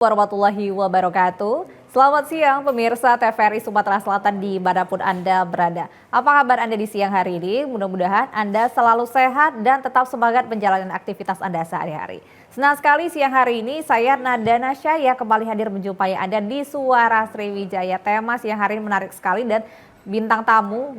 Warahmatullahi wabarakatuh. Selamat siang pemirsa TVRI Sumatera Selatan di manapun Anda berada. Apa kabar Anda di siang hari ini? Mudah-mudahan Anda selalu sehat dan tetap semangat menjalani aktivitas Anda sehari-hari. Senang sekali siang hari ini saya Nada Nasyaya kembali hadir menjumpai Anda di Suara Sriwijaya. Tema siang hari ini menarik sekali dan bintang tamu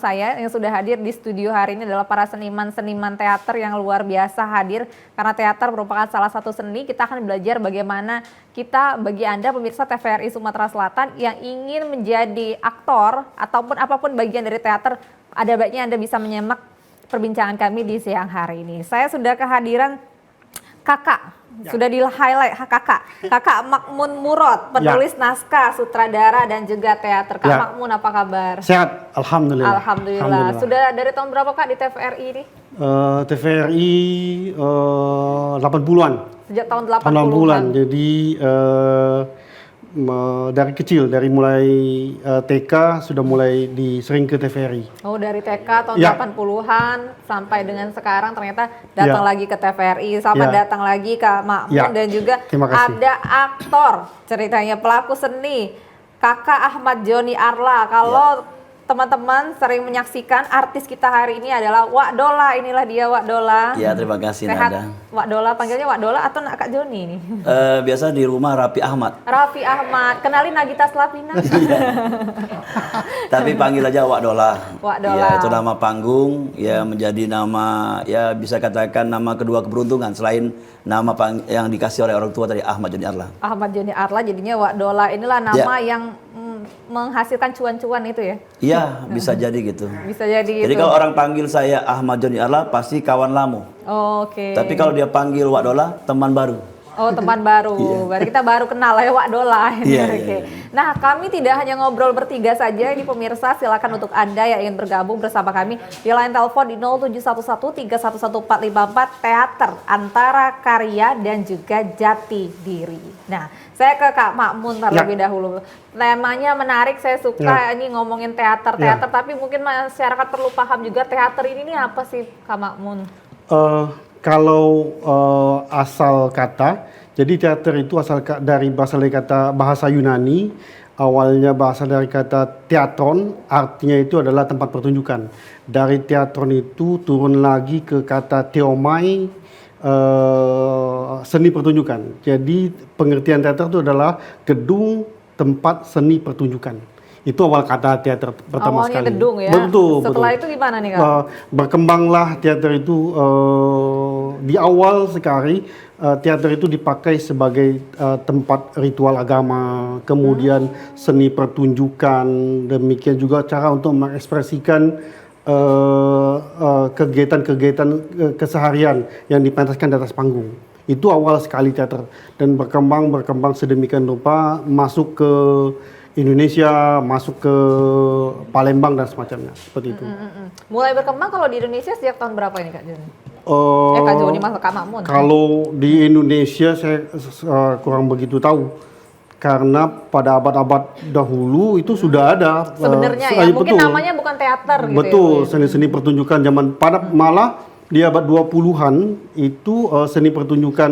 saya yang sudah hadir di studio hari ini adalah para seniman teater yang luar biasa hadir, karena teater merupakan salah satu seni. Kita akan belajar bagaimana kita, bagi Anda pemirsa TVRI Sumatera Selatan yang ingin menjadi aktor ataupun apapun bagian dari teater, ada baiknya Anda bisa menyimak perbincangan kami di siang hari ini. Saya sudah kehadiran kakak, sudah di highlight kakak Makmun Murad, penulis naskah, sutradara dan juga teater. Kak Makmun, apa kabar? Sehat, alhamdulillah. Alhamdulillah. Sudah dari tahun berapa Kak di TVRI ini? TVRI 80-an. Sejak tahun 80-an. Jadi dari kecil, dari mulai TK sudah mulai sering ke TVRI. Oh, dari TK tahun 80-an sampai dengan sekarang ternyata datang lagi ke TVRI, sama datang lagi Kak Makmun dan juga ada aktor, ceritanya pelaku seni Kakak Ahmad Joni Arla. Kalau teman-teman sering menyaksikan artis kita hari ini adalah Wak Dola. Inilah dia Wak Dola. Ya, terima kasih Sehat, Nada. Wak Dola, panggilnya Wak Dola atau Kak Joni ini? Biasa di rumah Raffi Ahmad. Raffi Ahmad, kenalin Nagita Slavina. Tapi panggil aja Wak Dola. Wak Dola. Ya, itu nama panggung, ya menjadi nama, ya bisa katakan nama kedua keberuntungan selain nama yang dikasih oleh orang tua tadi, Ahmad Joni Arla. Ahmad Joni Arla, jadinya Wak Dola. Inilah nama yang menghasilkan cuan-cuan itu ya? Iya, bisa jadi gitu. Bisa jadi gitu. Jadi kalau orang panggil saya Ahmad Joni Arla pasti kawan lama. Oke. Tapi kalau dia panggil Wak Dola, teman baru. Oh, teman baru. Berarti kita baru kenal ya Wak Dola. Nah, kami tidak hanya ngobrol bertiga saja ini pemirsa, silakan untuk Anda yang ingin bergabung bersama kami di line telepon di 0711311454 Teater Antara Karya dan juga Jati Diri. Nah, saya ke Kak Makmun terlebih dahulu. Temanya menarik, saya suka ini ngomongin teater, tapi mungkin masyarakat perlu paham juga teater ini apa sih Kak Makmun? Kalau asal kata, jadi teater itu berasal dari kata bahasa Yunani, awalnya berasal dari kata teatron, artinya itu adalah tempat pertunjukan. Dari teatron itu turun lagi ke kata theomai, seni pertunjukan. Jadi pengertian teater itu adalah gedung tempat seni pertunjukan. Itu awal kata teater pertama awalnya sekali. Gedung ya. Setelah itu gimana nih Kak? Berkembanglah teater itu di awal sekali. Teater itu dipakai sebagai tempat ritual agama, kemudian seni pertunjukan, demikian juga cara untuk mengekspresikan kegiatan-kegiatan keseharian yang dipentaskan di atas panggung. Itu awal sekali teater dan berkembang sedemikian rupa masuk ke Indonesia, masuk ke Palembang dan semacamnya, seperti itu. Mulai berkembang kalau di Indonesia sejak tahun berapa ini Kak Joni? Kak Joni masuk Kak Makmun. Kalau di Indonesia saya kurang begitu tahu, karena pada abad-abad dahulu itu sudah ada. Sebenarnya ya, mungkin namanya bukan teater. Betul, seni-seni pertunjukan zaman malah di abad 20-an itu seni pertunjukan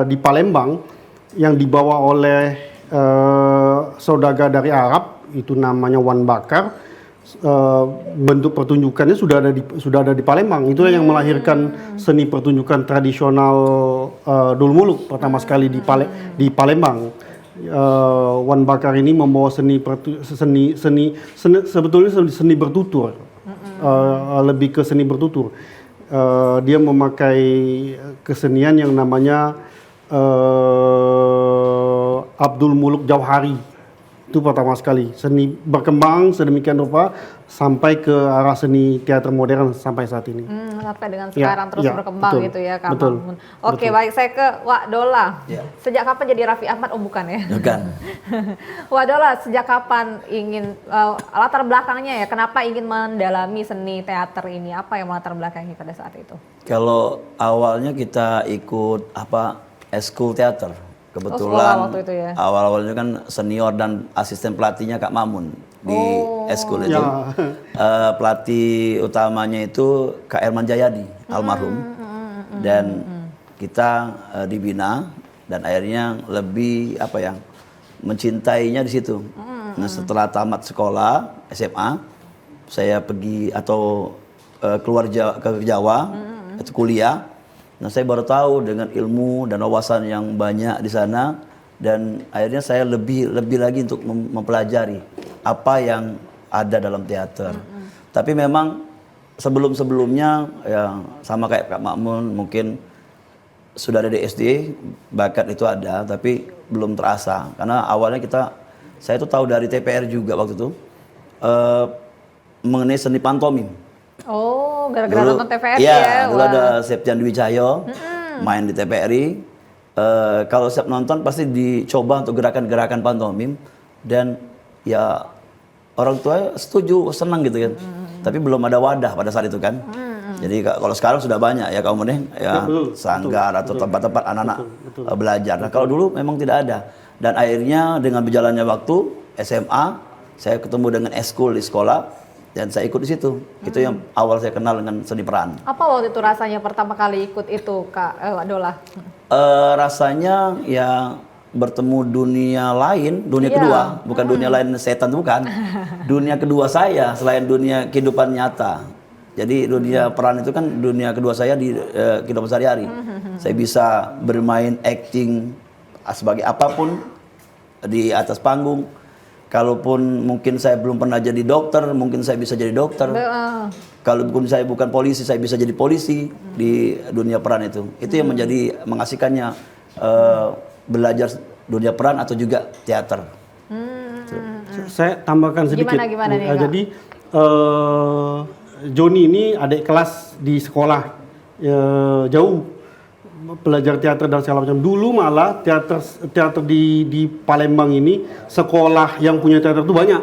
di Palembang yang dibawa oleh saudagar dari Arab, itu namanya Wan Bakar. Bentuk pertunjukannya sudah ada di Palembang. Itulah yang melahirkan seni pertunjukan tradisional Dulmuluk pertama sekali di Palembang. Wan Bakar ini membawa sebetulnya seni bertutur, lebih ke seni bertutur. Dia memakai kesenian yang namanya Abdul Muluk Jauhari. Itu pertama sekali seni berkembang sedemikian rupa sampai ke arah seni teater modern sampai saat ini. Sampai dengan sekarang terus berkembang betul, gitu ya Kak betul, Makmun. Oke, baik, saya ke Wak Dola. Sejak kapan jadi Raffi Ahmad? Oh bukan ya? Bukan. Wak Dola, sejak kapan ingin latar belakangnya ya? Kenapa ingin mendalami seni teater ini? Apa yang melatar belakangnya pada saat itu? Kalau awalnya kita ikut eskul teater. Kebetulan waktu itu ya? awal-awalnya kan senior dan asisten pelatihnya Kak Mamun di eskul itu. Pelatih utamanya itu Kak Herman Jayadi, almarhum. Dan kita dibina dan akhirnya lebih apa ya, mencintainya di situ. Nah, setelah tamat sekolah SMA, saya pergi atau keluar ke Jawa, itu kuliah. Nah, saya baru tahu dengan ilmu dan wawasan yang banyak di sana, dan akhirnya saya lebih lagi untuk mempelajari apa yang ada dalam teater. Tapi memang sebelumnya ya sama kayak Kak Makmun, mungkin sudah ada di SD, bakat itu ada, tapi belum terasa. Karena awalnya saya itu tahu dari TPR juga waktu itu, mengenai seni pantomim. Oh, gara-gara nonton TVRI iya, ya? dulu Wah. ada Septian Dwi Cahyo main di TPRI. Kalau siap nonton pasti dicoba untuk gerakan-gerakan pantomim, dan ya orang tua setuju, senang gitu kan. Tapi belum ada wadah pada saat itu kan. Jadi kalau sekarang sudah banyak ya kaum muda ya, sanggar atau tempat-tempat anak-anak belajar. Nah, kalau dulu memang tidak ada. Dan akhirnya dengan berjalannya waktu SMA, saya ketemu dengan eskul di sekolah dan saya ikut di situ. Itu yang awal saya kenal dengan seni peran. Apa waktu itu rasanya pertama kali ikut itu, Kak Dola? Rasanya ya bertemu dunia lain, dunia Iya. kedua, bukan dunia lain setan, bukan. Dunia kedua saya selain dunia kehidupan nyata. Jadi dunia peran itu kan dunia kedua saya di kehidupan sehari-hari. Saya bisa bermain acting sebagai apapun di atas panggung. Kalaupun mungkin saya belum pernah jadi dokter, mungkin saya bisa jadi dokter. Kalaupun saya bukan polisi, saya bisa jadi polisi di dunia peran itu. Itu yang menjadi mengasihkannya belajar dunia peran atau juga teater. Saya tambahkan sedikit. Gimana nih, Kak? Jadi Joni ini adik kelas di sekolah jauh belajar teater dan segala macam. Dulu malah teater di Palembang ini sekolah yang punya teater itu banyak.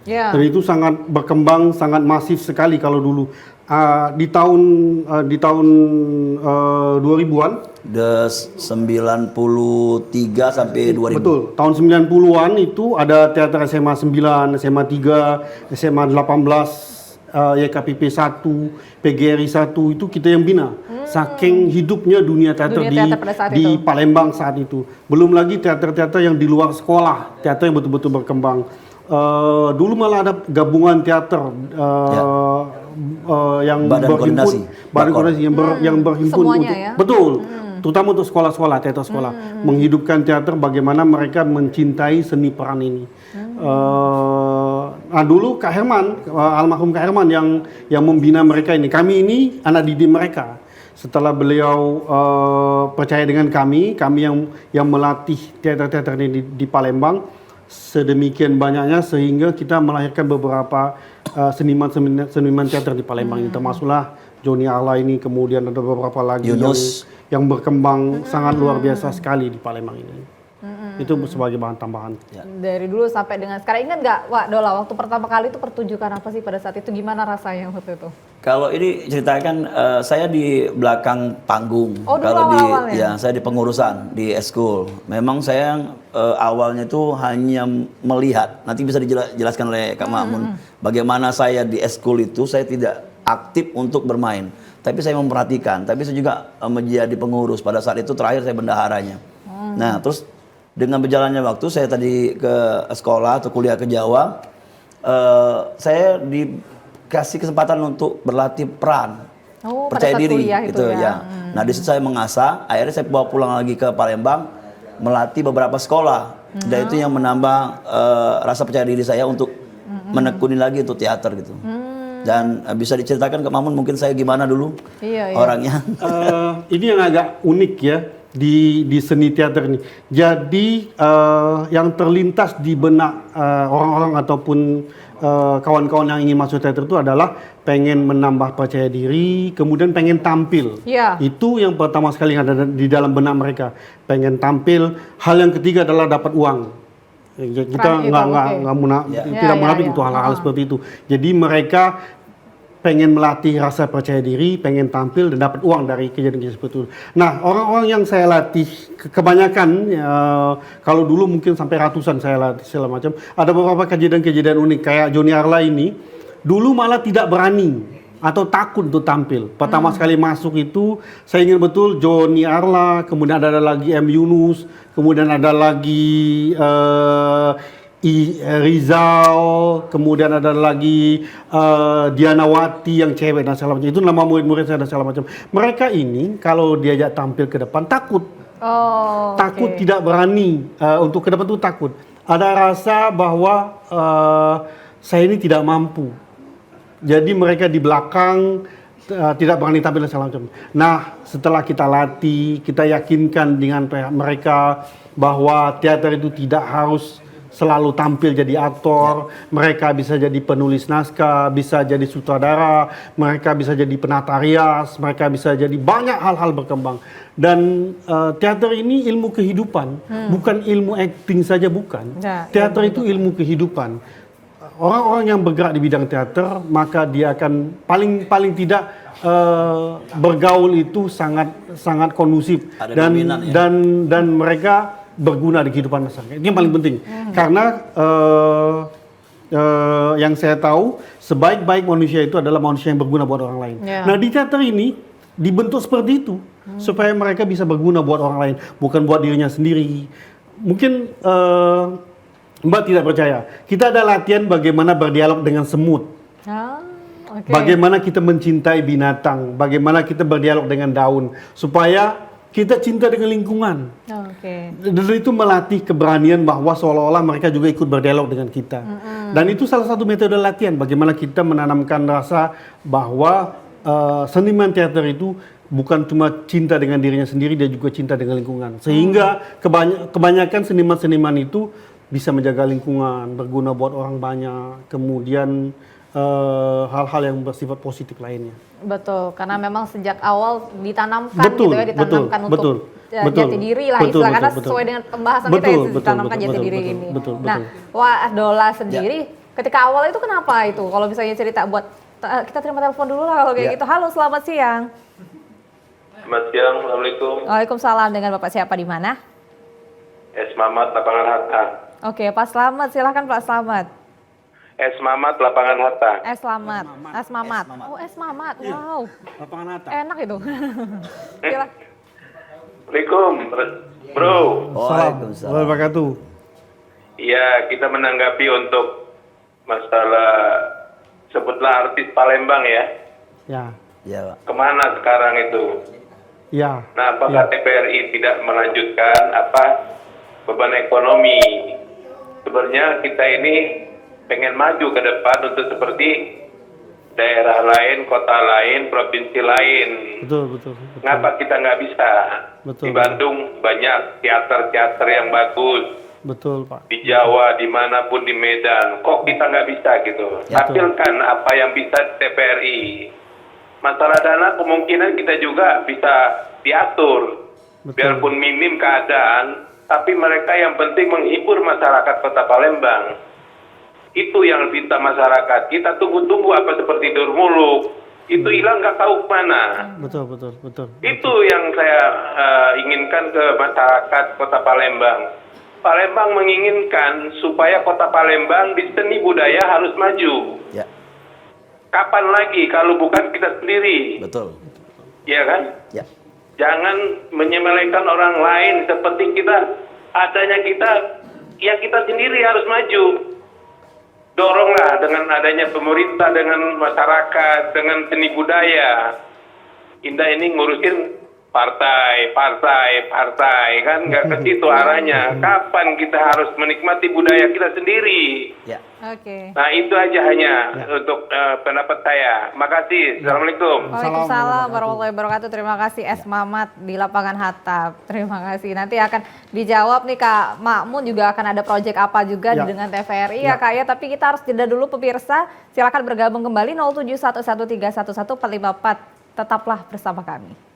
Ya. Dan itu sangat berkembang, sangat masif sekali kalau dulu. Di tahun 2000-an. 93 sampai 2000. Betul, tahun 90-an itu ada teater SMA 9, SMA 3, SMA 18, YKPP 1, PGRI 1, itu kita yang bina. Saking hidupnya dunia teater pada saat di itu. Palembang saat itu. Belum lagi teater-teater yang di luar sekolah, teater yang betul-betul berkembang. Dulu malah ada gabungan teater yang Badan koordinasi. badan koordinasi yang berhimpun Semuanya untuk ya? betul, terutama untuk sekolah-sekolah, teater sekolah, menghidupkan teater, bagaimana mereka mencintai seni peran ini. Nah dulu Kak Herman, almarhum Kak Herman yang membina mereka ini. Kami ini anak didik mereka. Setelah beliau percaya dengan kami yang melatih teater-teater ini di Palembang sedemikian banyaknya sehingga kita melahirkan beberapa seniman teater di Palembang ini, termasuklah Joni Arla ini, kemudian ada beberapa lagi Yunus. yang berkembang sangat luar biasa sekali di Palembang ini. Itu sebagai bahan tambahan. Dari dulu sampai dengan sekarang, ingat nggak, Wak Dola, waktu pertama kali itu pertunjukan apa sih pada saat itu? Gimana rasanya waktu itu? Kalau ini ceritakan, saya di belakang panggung. Oh, dulu Kalau awal-awalnya? ya saya di pengurusan di eskul. Memang saya awalnya itu hanya melihat. Nanti bisa dijelaskan oleh Kak Makmun. Bagaimana saya di eskul itu saya tidak aktif untuk bermain, tapi saya memperhatikan. Tapi saya juga menjadi pengurus. Pada saat itu terakhir saya bendaharanya. Nah, terus dengan berjalannya waktu saya tadi ke sekolah atau kuliah ke Jawa, saya dikasih kesempatan untuk berlatih peran, Oh, pada percaya saat diri kuliah gitu itu ya. Nah di situ saya mengasah, akhirnya saya bawa pulang lagi ke Palembang, melatih beberapa sekolah, dan itu yang menambah rasa percaya diri saya untuk menekuni lagi untuk teater gitu. Dan bisa diceritakan ke Mamun mungkin saya gimana dulu Iya. orangnya. Ini yang agak unik ya di seni teater ini. Jadi yang terlintas di benak orang-orang ataupun kawan-kawan yang ingin masuk teater itu adalah pengen menambah percaya diri, kemudian pengen tampil. Iya. Itu yang pertama sekali yang ada di dalam benak mereka. Pengen tampil. Hal yang ketiga adalah dapat uang. Kita tidak munafik itu hal-hal seperti itu. Jadi mereka pengen melatih rasa percaya diri, pengen tampil dan dapat uang dari kejadian-kejadian seperti itu. Nah, orang-orang yang saya latih kebanyakan kalau dulu mungkin sampai ratusan saya latih segala macam. Ada beberapa kejadian-kejadian unik kayak Joni Arla ini dulu malah tidak berani atau takut untuk tampil. Pertama sekali masuk itu saya ingat betul Joni Arla, kemudian ada lagi M Yunus, kemudian ada lagi Rizal, kemudian ada lagi Diana Wati yang cewek dan segala macam. Itu nama murid-murid saya dan segala macam. Mereka ini kalau diajak tampil ke depan takut. Takut, tidak berani untuk ke depan itu takut. Ada rasa bahwa saya ini tidak mampu. Jadi mereka di belakang tidak berani tampil dan segala macam. Nah, setelah kita latih, kita yakinkan dengan mereka bahwa teater itu tidak harus selalu tampil jadi aktor, mereka bisa jadi penulis naskah, bisa jadi sutradara, mereka bisa jadi penata rias, mereka bisa jadi banyak hal-hal berkembang. Dan teater ini ilmu kehidupan, bukan ilmu acting saja, bukan. Teater itu ilmu kehidupan. Orang-orang yang bergerak di bidang teater, maka dia akan paling tidak bergaul itu sangat kondusif dan mereka berguna di kehidupan masyarakat. Itu yang paling penting. Karena yang saya tahu, sebaik-baik manusia itu adalah manusia yang berguna buat orang lain. Nah, di teater ini dibentuk seperti itu supaya mereka bisa berguna buat orang lain, bukan buat dirinya sendiri. Mungkin Mbak tidak percaya. Kita ada latihan bagaimana berdialog dengan semut. Bagaimana kita mencintai binatang, bagaimana kita berdialog dengan daun, supaya kita cinta dengan lingkungan. Dan itu melatih keberanian bahwa seolah-olah mereka juga ikut berdialog dengan kita. Dan itu salah satu metode latihan, bagaimana kita menanamkan rasa bahwa seniman teater itu bukan cuma cinta dengan dirinya sendiri, dia juga cinta dengan lingkungan. Sehingga kebanyakan seniman-seniman itu bisa menjaga lingkungan, berguna buat orang banyak, kemudian hal-hal yang bersifat positif lainnya. Betul, karena memang sejak awal ditanamkan ditanamkan untuk jati diri lah istilah, karena sesuai dengan pembahasan kita ya, ditanamkan jati diri ini. Nah, Wah Dola sendiri ketika awal itu kenapa itu? Kalau misalnya cerita buat kita terima telepon dulu lah kalau kayak gitu. Halo, selamat siang. Selamat siang, Assalamualaikum. Waalaikumsalam, dengan Bapak siapa di mana? Es Mamat, Lapangan Hatta. Oke, Pak Slamet, silahkan Pak Slamet. Es Mamat, Lapangan Hatta. Es Mamat. Oh, Es Mamat. Wow. Lapangan Hatta. Enak itu. Silahkan. Assalamualaikum, Bro. Waalaikumsalam. Wabarakatuh. Iya, kita menanggapi untuk masalah sebutlah artis Palembang ya. Ya, Pak. Kemana sekarang itu? Ya. Nah, apakah TVRI tidak melanjutkan beban ekonomi? Sebenarnya kita ini pengen maju ke depan untuk seperti daerah lain, kota lain, provinsi lain. Betul. Kenapa kita nggak bisa? Di Bandung banyak teater-teater yang bagus. Betul, Pak. Di Jawa, dimanapun di Medan. Kok kita nggak bisa gitu? Tampilkan apa yang bisa TVRI. Masalah dana kemungkinan kita juga bisa diatur. Biarpun minim keadaan, tapi mereka yang penting menghibur masyarakat Kota Palembang. Itu yang minta masyarakat. Kita tunggu-tunggu apa seperti Durmuluk. Itu hilang nggak tahu kemana. Betul. Itu yang saya inginkan ke masyarakat Kota Palembang. Palembang menginginkan supaya Kota Palembang di seni budaya harus maju. Ya. Kapan lagi kalau bukan kita sendiri? Betul. Iya kan? Ya. Jangan menyepelekan orang lain seperti kita. Adanya kita, ya kita sendiri harus maju. Doronglah dengan adanya pemerintah, dengan masyarakat, dengan seni budaya. Indah ini ngurusin partai kan nggak ke situ arahnya. Kapan kita harus menikmati budaya kita sendiri? Ya. Nah itu aja hanya untuk pendapat saya. Makasih. Assalamualaikum. Waalaikumsalam warahmatullahi wabarakatuh. Terima kasih Es Mamat di Lapangan Hatta. Terima kasih. Nanti akan dijawab nih Kak Makmun, juga akan ada proyek apa juga dengan TVRI ya Kak ya. Tapi kita harus jeda dulu pemirsa. Silakan bergabung kembali 071131144. Tetaplah bersama kami.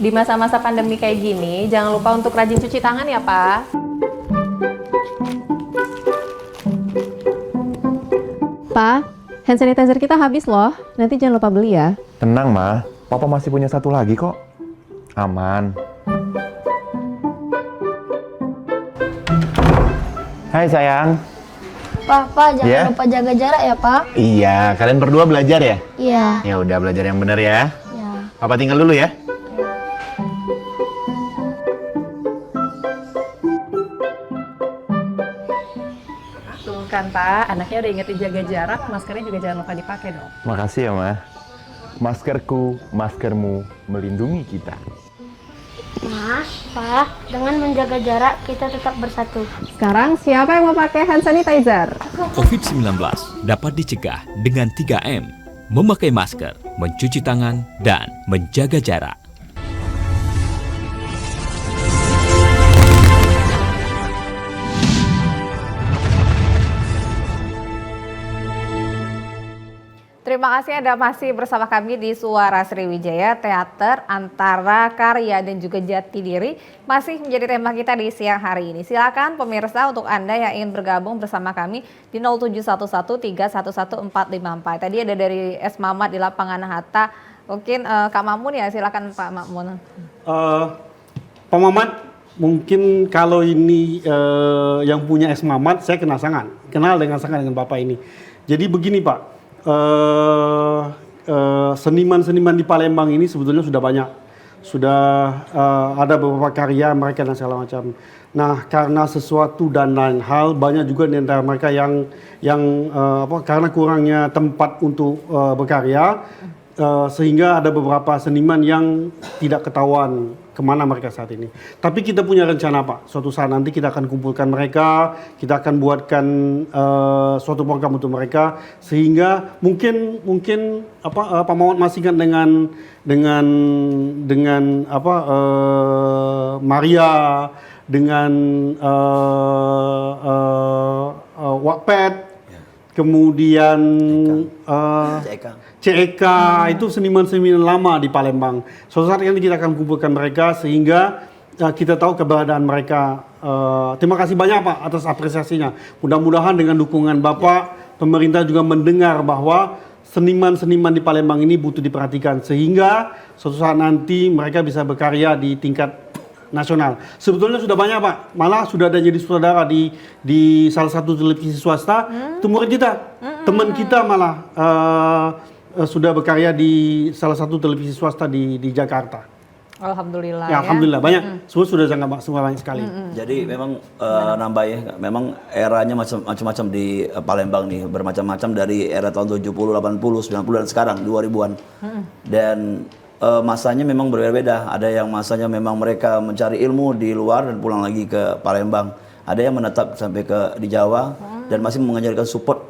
Di masa-masa pandemi kayak gini, jangan lupa untuk rajin cuci tangan ya, Pak. Pak, hand sanitizer kita habis loh. Nanti jangan lupa beli ya. Tenang, Ma. Papa masih punya satu lagi kok. Aman. Hai sayang. Pak, jangan Ya? lupa jaga jarak ya, Pak. Iya, kalian berdua belajar ya? Iya. Ya udah belajar yang benar ya. Ya. Papa tinggal dulu ya. Tuh kan, Pak. Anaknya udah ingetin jaga jarak, maskernya juga jangan lupa dipakai dong. Makasih ya, Ma. Maskerku, maskermu melindungi kita. Mas, Pak, dengan menjaga jarak kita tetap bersatu. Sekarang siapa yang mau pakai hand sanitizer? COVID-19 dapat dicegah dengan 3M, memakai masker, mencuci tangan, dan menjaga jarak. Terima kasih Anda masih bersama kami di Suara Sriwijaya, teater antara karya dan juga jati diri masih menjadi tema kita di siang hari ini. Silakan pemirsa untuk Anda yang ingin bergabung bersama kami di 0711311454. Tadi ada dari S. Mamat di Lapangan Hatta. Mungkin Kak Mamun ya, silakan Pak Mamun. Pak Mamat, mungkin kalau ini yang punya Es Mamat, saya kenal dengan sangat dengan Bapak ini. Jadi begini Pak. Seniman-seniman di Palembang ini sebetulnya sudah banyak, sudah ada beberapa karya mereka dan segala macam. Nah, karena sesuatu dan lain hal, banyak juga di antara mereka yang karena kurangnya tempat untuk berkarya, sehingga ada beberapa seniman yang tidak ketahuan kemana mereka saat ini. Tapi kita punya rencana Pak, suatu saat nanti kita akan kumpulkan mereka, kita akan buatkan suatu program untuk mereka, sehingga mungkin Pak Mamat masih ingat dengan Maria, dengan Wattpad, kemudian CEK itu seniman-seniman lama di Palembang. Suatu saat ini kita akan kumpulkan mereka sehingga kita tahu keberadaan mereka. Terima kasih banyak Pak atas apresiasinya. Mudah-mudahan dengan dukungan Bapak, pemerintah juga mendengar bahwa seniman-seniman di Palembang ini butuh diperhatikan sehingga suatu saat nanti mereka bisa berkarya di tingkat nasional. Sebetulnya sudah banyak Pak, malah sudah ada jadi sutradara di salah satu televisi swasta. Itu murid kita, teman kita malah sudah berkarya di salah satu televisi swasta di Jakarta. Alhamdulillah Ya, alhamdulillah banyak. Sudah sangat banyak sekali. Jadi memang nambah ya, memang eranya macam-macam di Palembang nih, bermacam-macam dari era tahun 70, 80, 90 dan sekarang 2000-an. Dan masanya memang berbeda-beda. Ada yang masanya memang mereka mencari ilmu di luar dan pulang lagi ke Palembang. Ada yang menetap sampai di Jawa dan masih mengajarkan support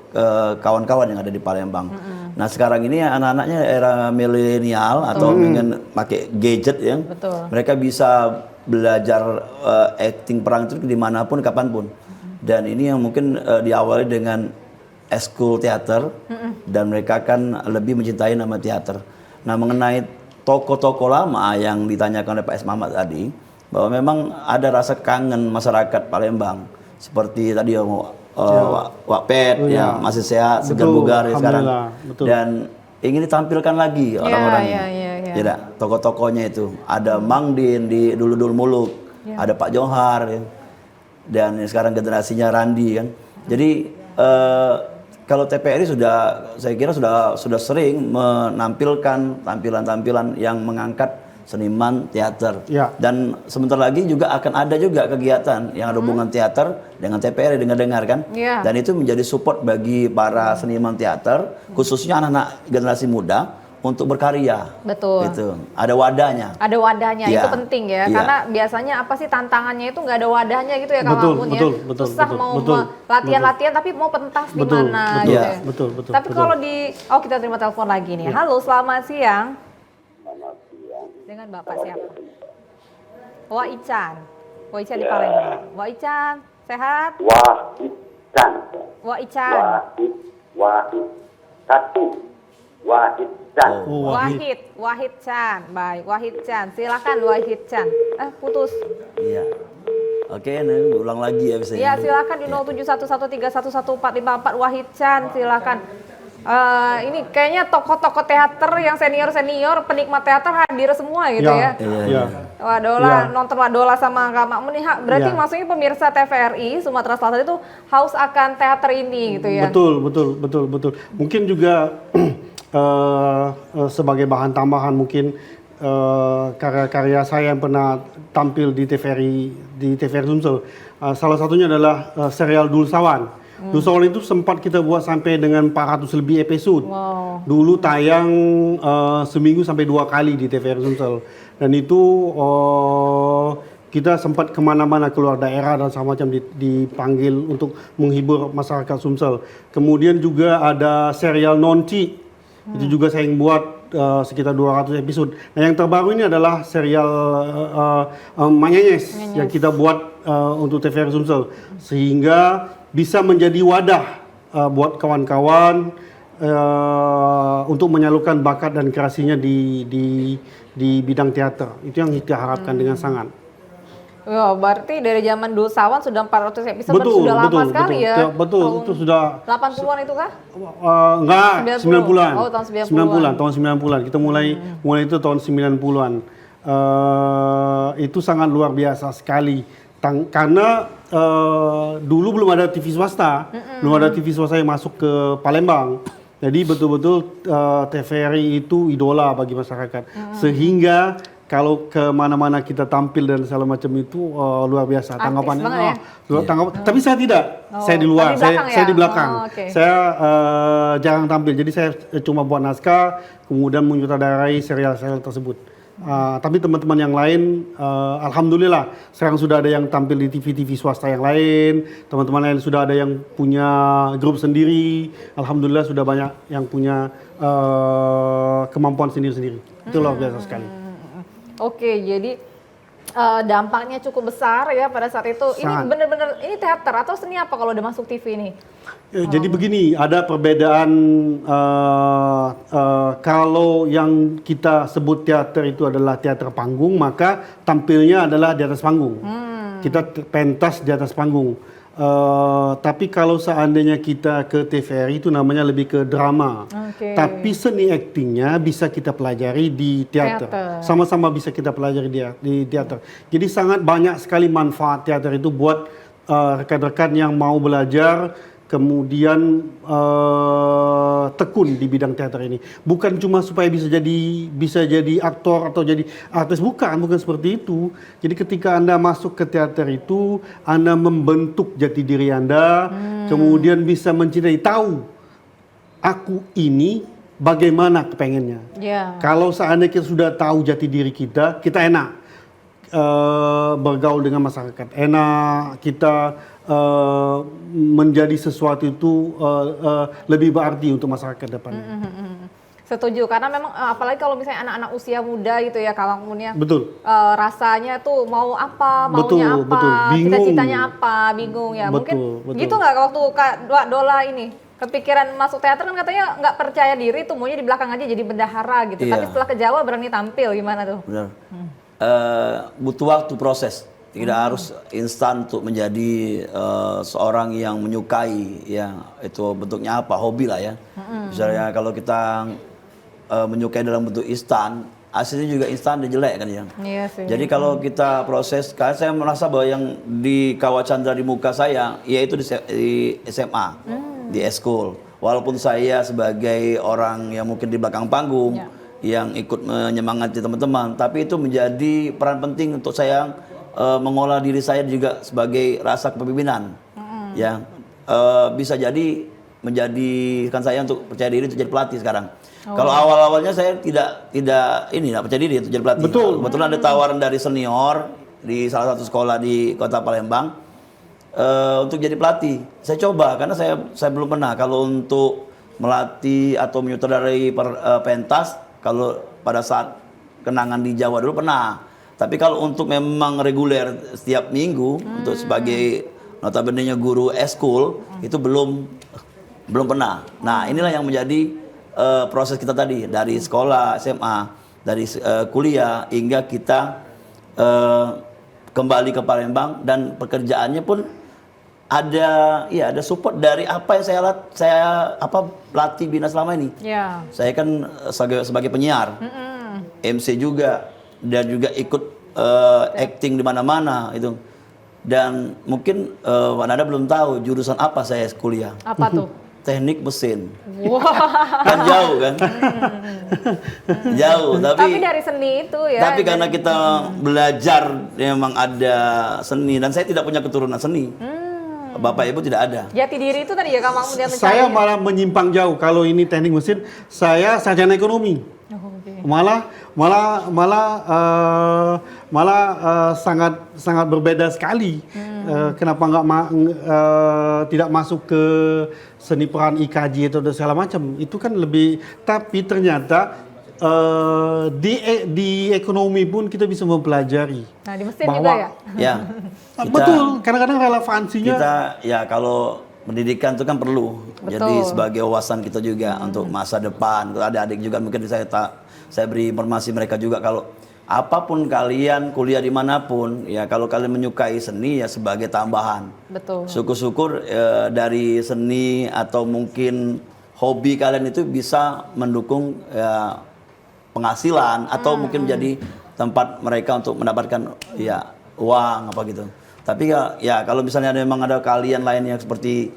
kawan-kawan yang ada di Palembang. Nah sekarang ini anak-anaknya era milenial atau ingin pakai gadget ya, mereka bisa belajar acting perang itu dimanapun, kapanpun. Dan ini yang mungkin diawali dengan eskul teater dan mereka akan lebih mencintai nama teater. Nah mengenai tokoh-tokoh lama yang ditanyakan oleh Pak S. Mamat tadi, bahwa memang ada rasa kangen masyarakat Palembang seperti tadi Wattpad ya masih sehat, segar bugar ya sekarang. Betul. Dan ingin ditampilkan lagi orang-orang ini. Tidak, tokoh-tokohnya itu ada Mang Din di Dulu Muluk, ada Pak Johar ya. Dan sekarang generasinya Randi kan. Jadi kalau TPRI saya kira sudah sering menampilkan tampilan-tampilan yang mengangkat seniman teater. Dan sebentar lagi juga akan ada juga kegiatan yang ada hubungan teater dengan TPRI, dengar kan. Dan itu menjadi support bagi para seniman teater, khususnya anak-anak generasi muda untuk berkarya. Betul. Gitu. Ada wadahnya. Ada wadahnya, itu penting ya. Karena biasanya apa sih tantangannya itu nggak ada wadahnya gitu ya Kak Mamun ya. Susah mau latihan-latihan tapi mau pentas di mana gitu ya. Betul. Tapi kalau kita terima telepon lagi nih. Halo, selamat siang. Dengan Bapak siapa? Wak Ican. Wak Ican di Palembang. Wak Ican, sehat? Wah Ican. Wak Ican. Wah satu. Wahid Chan. Oh, Wahid. Wahid Chan. Baik, Wahid Chan. Silakan Wahid Chan. Putus. Iya. Oke, nih, ulang lagi ya biasanya. Iya, silakan di 0711311454 Wahid Chan, silakan. Ini kayaknya tokoh-tokoh teater yang senior-senior, penikmat teater hadir semua gitu ya. Iya. Wadola, nonton Wadola sama Kak Makmun nih, berarti maksudnya pemirsa TVRI Sumatera Selatan itu haus akan teater ini gitu ya. Betul. Mungkin juga sebagai bahan tambahan mungkin karya-karya saya yang pernah tampil di TVRI Sumsel. Salah satunya adalah serial Dulsawan. Dulsawan itu sempat kita buat sampai dengan 400 lebih episode. Wow. Dulu tayang seminggu sampai 2 kali di TVRI Sumsel. Dan itu kita sempat kemana-mana keluar daerah dan segala macam dipanggil untuk menghibur masyarakat Sumsel. Kemudian juga ada serial Nonci. Itu juga saya yang buat sekitar 200 episode. Nah, yang terbaru ini adalah serial Manyenyes yang kita buat untuk TVRI Sumsel, sehingga bisa menjadi wadah buat kawan-kawan untuk menyalurkan bakat dan kreasinya di bidang teater. Itu yang kita harapkan dengan sangat. Ya, berarti dari zaman Dulsawan sudah 400 episode, sudah lama sekali ya. Betul, itu sudah 80-an itu kah? Enggak, 90-an. Oh, tahun 90-an. Tahun 90-an. Kita mulai itu tahun 90-an. Itu sangat luar biasa sekali. Karena dulu belum ada TV swasta. Belum ada TV swasta yang masuk ke Palembang. Jadi betul-betul TVRI itu idola bagi masyarakat. Sehingga kalau kemana-mana kita tampil dan segala macam itu luar biasa tanggapannya. Tapi saya tidak, saya di luar, saya di belakang. Saya jarang tampil, jadi saya cuma buat naskah, kemudian menyutradarai serial-serial tersebut. Tapi teman-teman yang lain, alhamdulillah sekarang sudah ada yang tampil di TV-TV swasta yang lain, teman-teman lain sudah ada yang punya grup sendiri, alhamdulillah sudah banyak yang punya kemampuan sendiri-sendiri. Itu luar biasa sekali. Oke, jadi dampaknya cukup besar ya pada saat itu. Ini benar-benar ini teater atau seni apa kalau udah masuk TV ini? Jadi begini, ada perbedaan kalau yang kita sebut teater itu adalah teater panggung, maka tampilnya adalah di atas panggung. Kita pentas di atas panggung. Tapi kalau seandainya kita ke TVRI itu namanya lebih ke drama. Tapi seni aktingnya bisa kita pelajari di teater. Sama-sama bisa kita pelajari di teater. Jadi sangat banyak sekali manfaat teater itu buat rekan-rekan yang mau belajar kemudian tekun di bidang teater ini. Bukan cuma supaya bisa jadi aktor atau jadi artis, bukan seperti itu. Jadi ketika Anda masuk ke teater itu, Anda membentuk jati diri Anda, kemudian bisa mencintai, tahu aku ini bagaimana kepengennya. Kalau seandainya kita sudah tahu jati diri kita enak bergaul dengan masyarakat, enak kita menjadi sesuatu itu lebih berarti untuk masyarakat depan. Setuju, karena memang apalagi kalau misalnya anak-anak usia muda gitu ya, Kak Makmunnya. Betul. Rasanya tuh mau apa, maunya apa, cita-citanya apa, bingung ya. Mungkin gitu nggak waktu Kak Dola ini kepikiran masuk teater, kan katanya nggak percaya diri tuh, maunya di belakang aja jadi bendahara gitu. Tapi setelah ke Jawa berani tampil, gimana tuh? Benar. Butuh waktu proses. Tidak harus instan untuk menjadi seorang yang menyukai, ya itu bentuknya apa, hobi lah ya. Misalnya kalau kita menyukai dalam bentuk instan, hasilnya juga instan dan jelek kan ya. Iya sih. Jadi kalau kita proses, karena saya merasa bahwa yang di kawah candra di muka saya, yaitu di SMA, di eskul. Walaupun saya sebagai orang yang mungkin di belakang panggung, yang ikut menyemangati teman-teman, tapi itu menjadi peran penting untuk saya mengolah diri saya juga sebagai rasa kepemimpinan, ya bisa jadi menjadikan saya untuk percaya diri untuk jadi pelatih sekarang. Kalau awal-awalnya saya tidak percaya diri untuk jadi pelatih. Kebetulan ada tawaran dari senior di salah satu sekolah di Kota Palembang untuk jadi pelatih. Saya coba karena saya belum pernah kalau untuk melatih atau menyutradarai pentas. Kalau pada saat kenangan di Jawa dulu pernah. Tapi kalau untuk memang reguler setiap minggu untuk sebagai notabene-nya guru eskul itu belum pernah. Nah, inilah yang menjadi proses kita tadi dari sekolah, SMA, dari kuliah hingga kita kembali ke Palembang, dan pekerjaannya pun ada support dari apa yang saya latih bina selama ini. Ya. Saya kan sebagai penyiar, MC juga, dan juga ikut acting di mana-mana itu. Dan mungkin Pak Nada belum tahu jurusan apa saya kuliah. Apa tuh? Teknik mesin. Wah. Kan jauh kan? Jauh, Tapi dari seni itu ya. tapi karena kita belajar memang ada seni, dan saya tidak punya keturunan seni. Bapak Ibu tidak ada. Jati diri itu tadi ya Kang Makmun yang mencari. Saya malah menyimpang jauh. Kalau ini teknik mesin, saya sarjana ekonomi. Malah sangat berbeda sekali. Kenapa tidak masuk ke seni peran IKJ atau segala macam? Itu kan lebih. Tapi ternyata di ekonomi pun kita bisa mempelajari. Nah, di mesin juga ya. Ya. Betul. Kadang-kadang relevansinya. Kita ya kalau pendidikan itu kan perlu. Betul. Jadi sebagai wawasan kita juga untuk masa depan. Kalau ada adik juga mungkin saya beri informasi mereka juga, kalau apapun kalian kuliah dimanapun, ya kalau kalian menyukai seni ya sebagai tambahan. Betul. Syukur-syukur dari seni atau mungkin hobi kalian itu bisa mendukung penghasilan atau mungkin menjadi tempat mereka untuk mendapatkan ya uang apa gitu. Tapi ya kalau misalnya memang ada kalian lain yang seperti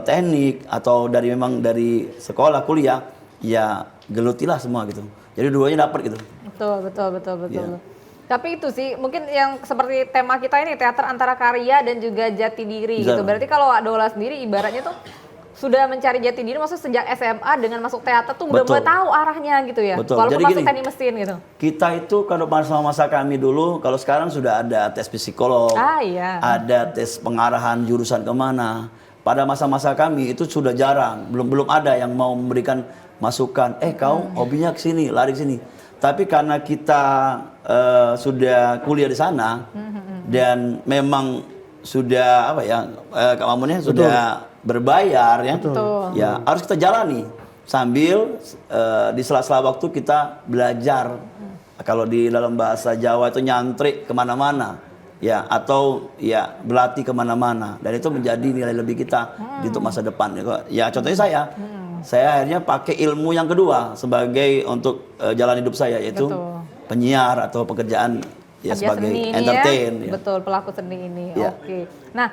teknik atau memang dari sekolah kuliah, ya gelutilah semua gitu. Jadi duanya dapat gitu. Betul. Ya. Tapi itu sih mungkin yang seperti tema kita ini, teater antara karya dan juga jati diri Bisa. gitu. Berarti kalau Dola sendiri ibaratnya tuh sudah mencari jati diri, maksudnya sejak SMA dengan masuk teater tuh udah mulai tahu arahnya gitu ya. Betul. Walaupun Jadi masuk gini, teknik mesin gitu. Kita itu kalau masa kami dulu, kalau sekarang sudah ada tes psikolog, Iya. ada tes pengarahan jurusan kemana. Pada masa-masa kami itu sudah jarang, belum ada yang mau memberikan masukan. Kau hobinya ke sini, lari ke sini. Tapi karena kita sudah kuliah di sana dan memang sudah Kak Mamunnya sudah berbayar ya. Betul. Ya, harus kita jalani sambil di sela-sela waktu kita belajar. Kalau di dalam bahasa Jawa itu nyantrik kemana-mana, ya, atau ya berlatih kemana-mana, dan itu menjadi nilai lebih kita untuk masa depan. Ya contohnya saya akhirnya pakai ilmu yang kedua sebagai untuk jalan hidup saya, yaitu penyiar atau pekerjaan ya Kerja sebagai seni ini entertain. ya. Ya. Betul, pelaku seni ini. Ya. Oke. Nah,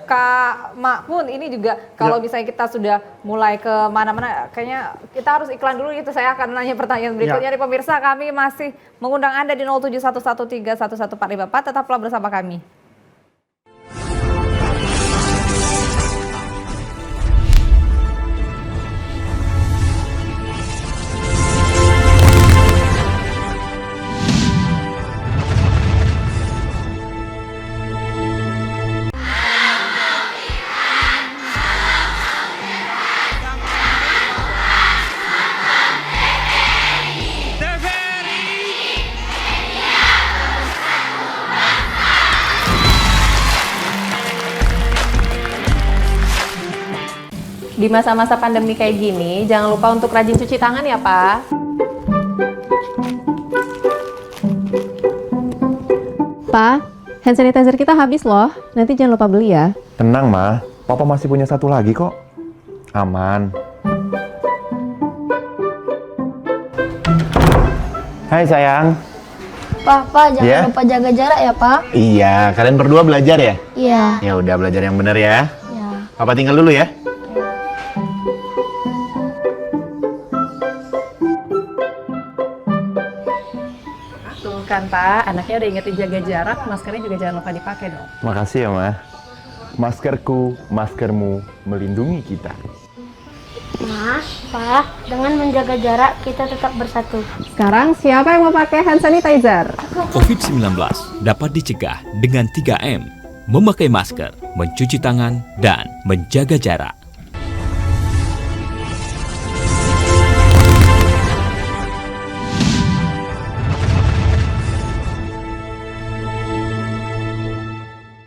Kak Makmun ini juga kalau misalnya kita sudah mulai ke mana-mana, kayaknya kita harus iklan dulu gitu. Saya akan nanya pertanyaan berikutnya nih pemirsa. Kami masih mengundang Anda di 0711131144. Tetaplah bersama kami. Di masa-masa pandemi kayak gini, jangan lupa untuk rajin cuci tangan ya, Pak. Pak, hand sanitizer kita habis loh. Nanti jangan lupa beli ya. Tenang, Ma. Papa masih punya satu lagi kok. Aman. Hai, sayang. Papa, jangan Ya? lupa jaga jarak ya, Pak. Iya, kalian berdua belajar ya? Iya. Ya udah, belajar yang benar ya. Ya. Papa tinggal dulu ya. Tuh kan, Pak. Anaknya udah ingetin jaga jarak, maskernya juga jangan lupa dipakai dong. Makasih ya, Ma. Maskerku, maskermu melindungi kita. Mas, Pak, dengan menjaga jarak kita tetap bersatu. Sekarang siapa yang mau pakai hand sanitizer? COVID-19 dapat dicegah dengan 3M, memakai masker, mencuci tangan, dan menjaga jarak.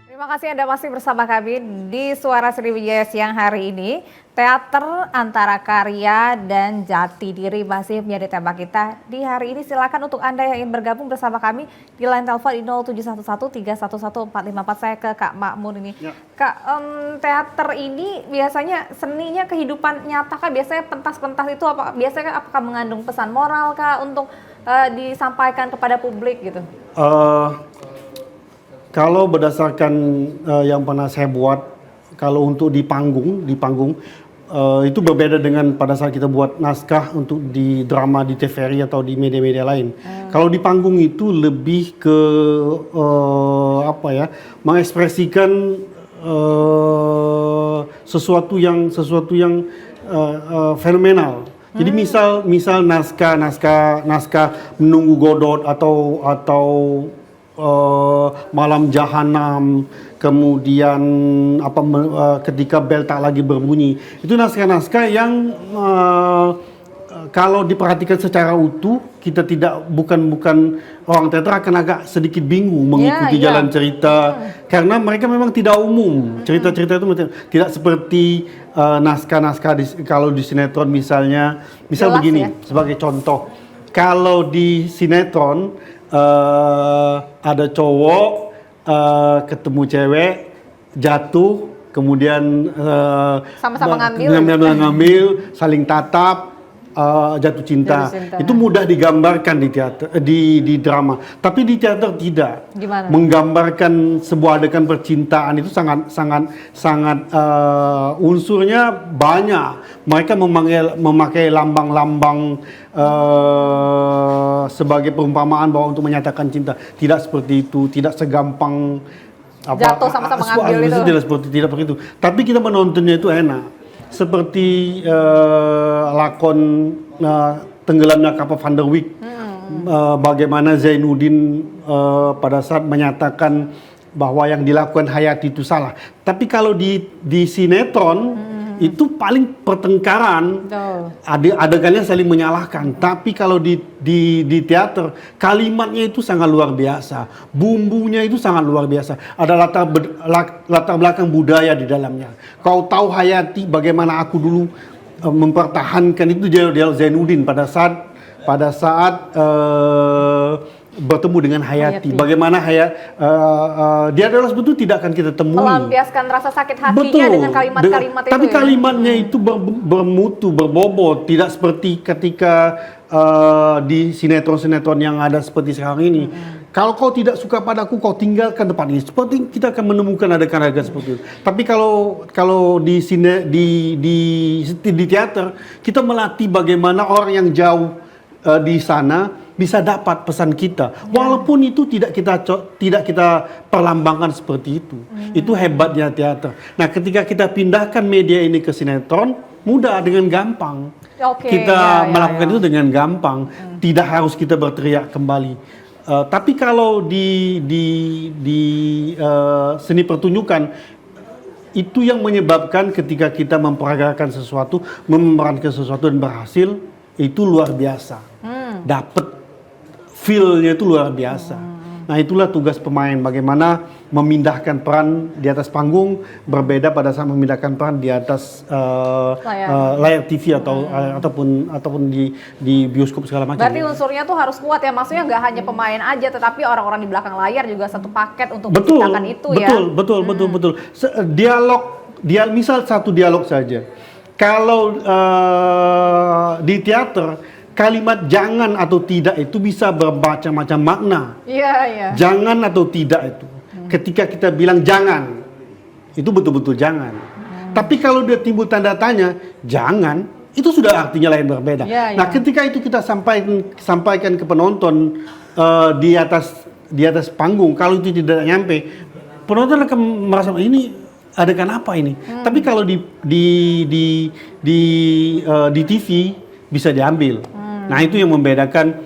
Terima kasih kasih Anda masih bersama kami di Suara Sriwijaya siang hari ini. Teater antara karya dan jati diri masih menjadi tema kita di hari ini. Silakan untuk Anda yang ingin bergabung bersama kami di line telepon di 0711311454. Saya ke Kak Makmun ini. Ya. Kak, teater ini biasanya seninya kehidupan nyata kah? Biasanya pentas-pentas itu apakah mengandung pesan moral kah untuk disampaikan kepada publik gitu? Kalau berdasarkan yang pernah saya buat, kalau untuk di panggung itu berbeda dengan pada saat kita buat naskah untuk di drama di TVRI atau di media-media lain. Kalau di panggung itu lebih ke mengekspresikan sesuatu yang fenomenal. Jadi misal naskah Menunggu Godot atau Malam Jahanam, kemudian ketika bel tak lagi berbunyi, itu naskah-naskah yang kalau diperhatikan secara utuh, kita bukan orang teater akan agak sedikit bingung mengikuti jalan cerita, karena mereka memang tidak umum. Cerita-cerita itu tidak seperti naskah-naskah kalau di sinetron misal jelas, begini sebagai contoh. Kalau di sinetron ada cowok ketemu cewek, jatuh, kemudian sama-sama ngambil, saling tatap, jatuh cinta. Itu mudah digambarkan di teater, di drama. Tapi di teater tidak. Gimana? Menggambarkan sebuah adegan percintaan itu sangat unsurnya banyak. Mereka memakai lambang-lambang sebagai perumpamaan bahwa untuk menyatakan cinta. Tidak seperti itu, tidak segampang jatuh sama-sama ngambil itu. Tidak seperti itu. Tapi kita menontonnya itu enak. Seperti lakon Tenggelamnya Kapal Van der Wijk. Bagaimana Zainuddin pada saat menyatakan bahwa yang dilakukan Hayati itu salah. Tapi kalau di sinetron itu paling pertengkaran, adegannya saling menyalahkan. Tapi kalau di teater, kalimatnya itu sangat luar biasa, bumbunya itu sangat luar biasa. Ada latar belakang budaya di dalamnya. Kau tahu Hayati, bagaimana aku dulu mempertahankan itu Jenderal Zainuddin pada saat bertemu dengan Hayati. Bagaimana dia adalah sebetulnya tidak akan kita temui. Melampiaskan rasa sakit hatinya dengan kalimat-kalimat itu. Tapi kalimatnya itu bermutu, berbobot, tidak seperti ketika di sinetron-sinetron yang ada seperti sekarang ini. Kalau kau tidak suka padaku, kau tinggalkan tempat ini. Seperti kita akan menemukan adegan-adegan seperti itu. Tapi kalau di teater, kita melatih bagaimana orang yang jauh di sana bisa dapat pesan kita, walaupun itu tidak kita perlambangkan seperti itu. Itu hebatnya teater. Nah, ketika kita pindahkan media ini ke sinetron, mudah, dengan gampang. Kita melakukan itu dengan gampang, tidak harus kita berteriak kembali. Tapi kalau di seni pertunjukan, itu yang menyebabkan ketika kita memperagakan sesuatu, memerankan sesuatu dan berhasil, itu luar biasa. Dapat feel-nya itu luar biasa. Nah, itulah tugas pemain, bagaimana memindahkan peran di atas panggung berbeda pada saat memindahkan peran di atas layar TV ataupun di bioskop segala macam. Berarti unsurnya tuh harus kuat ya, maksudnya nggak hanya pemain aja, tetapi orang-orang di belakang layar juga satu paket untuk menciptakan itu ya. Betul. Misal satu dialog saja. Kalau di teater, kalimat jangan atau tidak itu bisa bermacam-macam makna. Iya. Jangan atau tidak itu. Ketika kita bilang jangan, itu betul-betul jangan. Tapi kalau dia timbul tanda tanya, jangan, itu sudah artinya lain berbeda. Nah, ketika itu kita sampaikan ke penonton di atas panggung, kalau itu tidak nyampe, penonton akan merasa ini adegan apa ini. Tapi kalau di TV bisa diambil. Nah, itu yang membedakan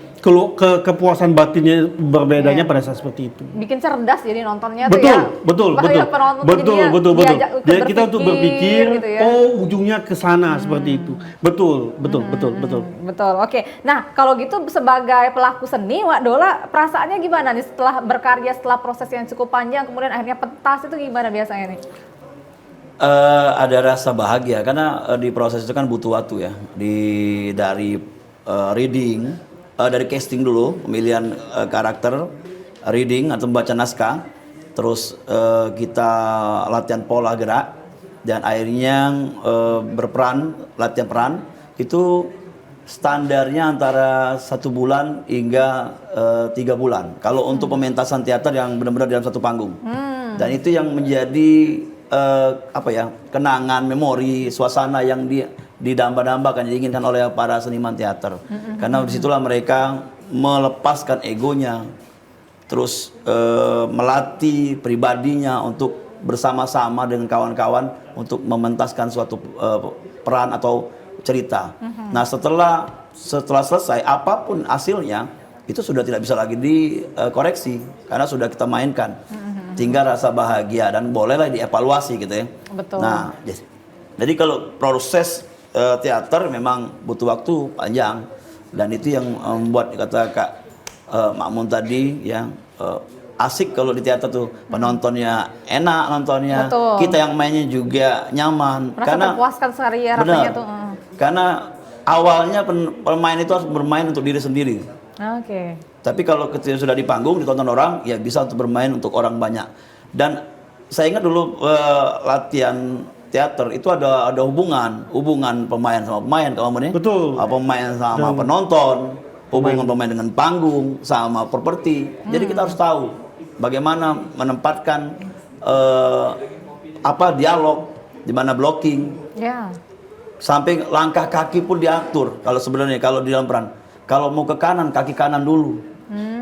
kepuasan batinnya berbedanya pada saat seperti itu. Bikin cerdas jadi nontonnya Betul, tuh ya. betul, Bahkan betul, penonton betul, jadinya betul, betul. diajak Jadi kita untuk berpikir, gitu ya. oh ujungnya ke sana seperti itu. Betul, betul, betul, betul. Betul, oke. Nah, kalau gitu sebagai pelaku seni, Wak Dola, perasaannya gimana nih setelah berkarya, setelah proses yang cukup panjang, kemudian akhirnya pentas itu gimana biasanya nih? Ada rasa bahagia karena di proses itu kan butuh waktu ya. Dari reading, dari casting dulu, pemilihan karakter, reading atau membaca naskah, terus kita latihan pola gerak, dan akhirnya berperan, latihan peran itu standarnya antara 1 bulan hingga 3 bulan. Kalau untuk pementasan teater yang benar-benar dalam satu panggung, dan itu yang menjadi kenangan, memori, suasana yang didamba-dambakan, diinginkan oleh para seniman teater. Karena disitulah mereka melepaskan egonya, terus melatih pribadinya untuk bersama-sama dengan kawan-kawan untuk mementaskan suatu peran atau cerita. Nah, setelah selesai, apapun hasilnya itu sudah tidak bisa lagi dikoreksi karena sudah kita mainkan. Tinggal rasa bahagia dan bolehlah dievaluasi gitu ya. Betul. Nah, jadi kalau proses teater memang butuh waktu panjang, dan itu yang membuat kata Kak Makmun tadi ya, asik kalau di teater tuh, penontonnya enak nontonnya, Betul. kita yang mainnya juga nyaman. Merasa Karena terpuaskan sekali ya benar, rasanya tuh. karena awalnya pemain itu harus bermain untuk diri sendiri. Oke. Tapi kalau ketika sudah di panggung ditonton orang, ya bisa untuk bermain untuk orang banyak. Dan saya ingat dulu latihan teater itu ada hubungan pemain sama pemain, kalau ini. Betul. Pemain sama penonton, hubungan pemain dengan panggung sama properti. Jadi kita harus tahu bagaimana menempatkan dialog, di mana blocking. Ya. Sampai langkah kaki pun diatur. Kalau sebenarnya kalau di dalam peran, kalau mau ke kanan, kaki kanan dulu.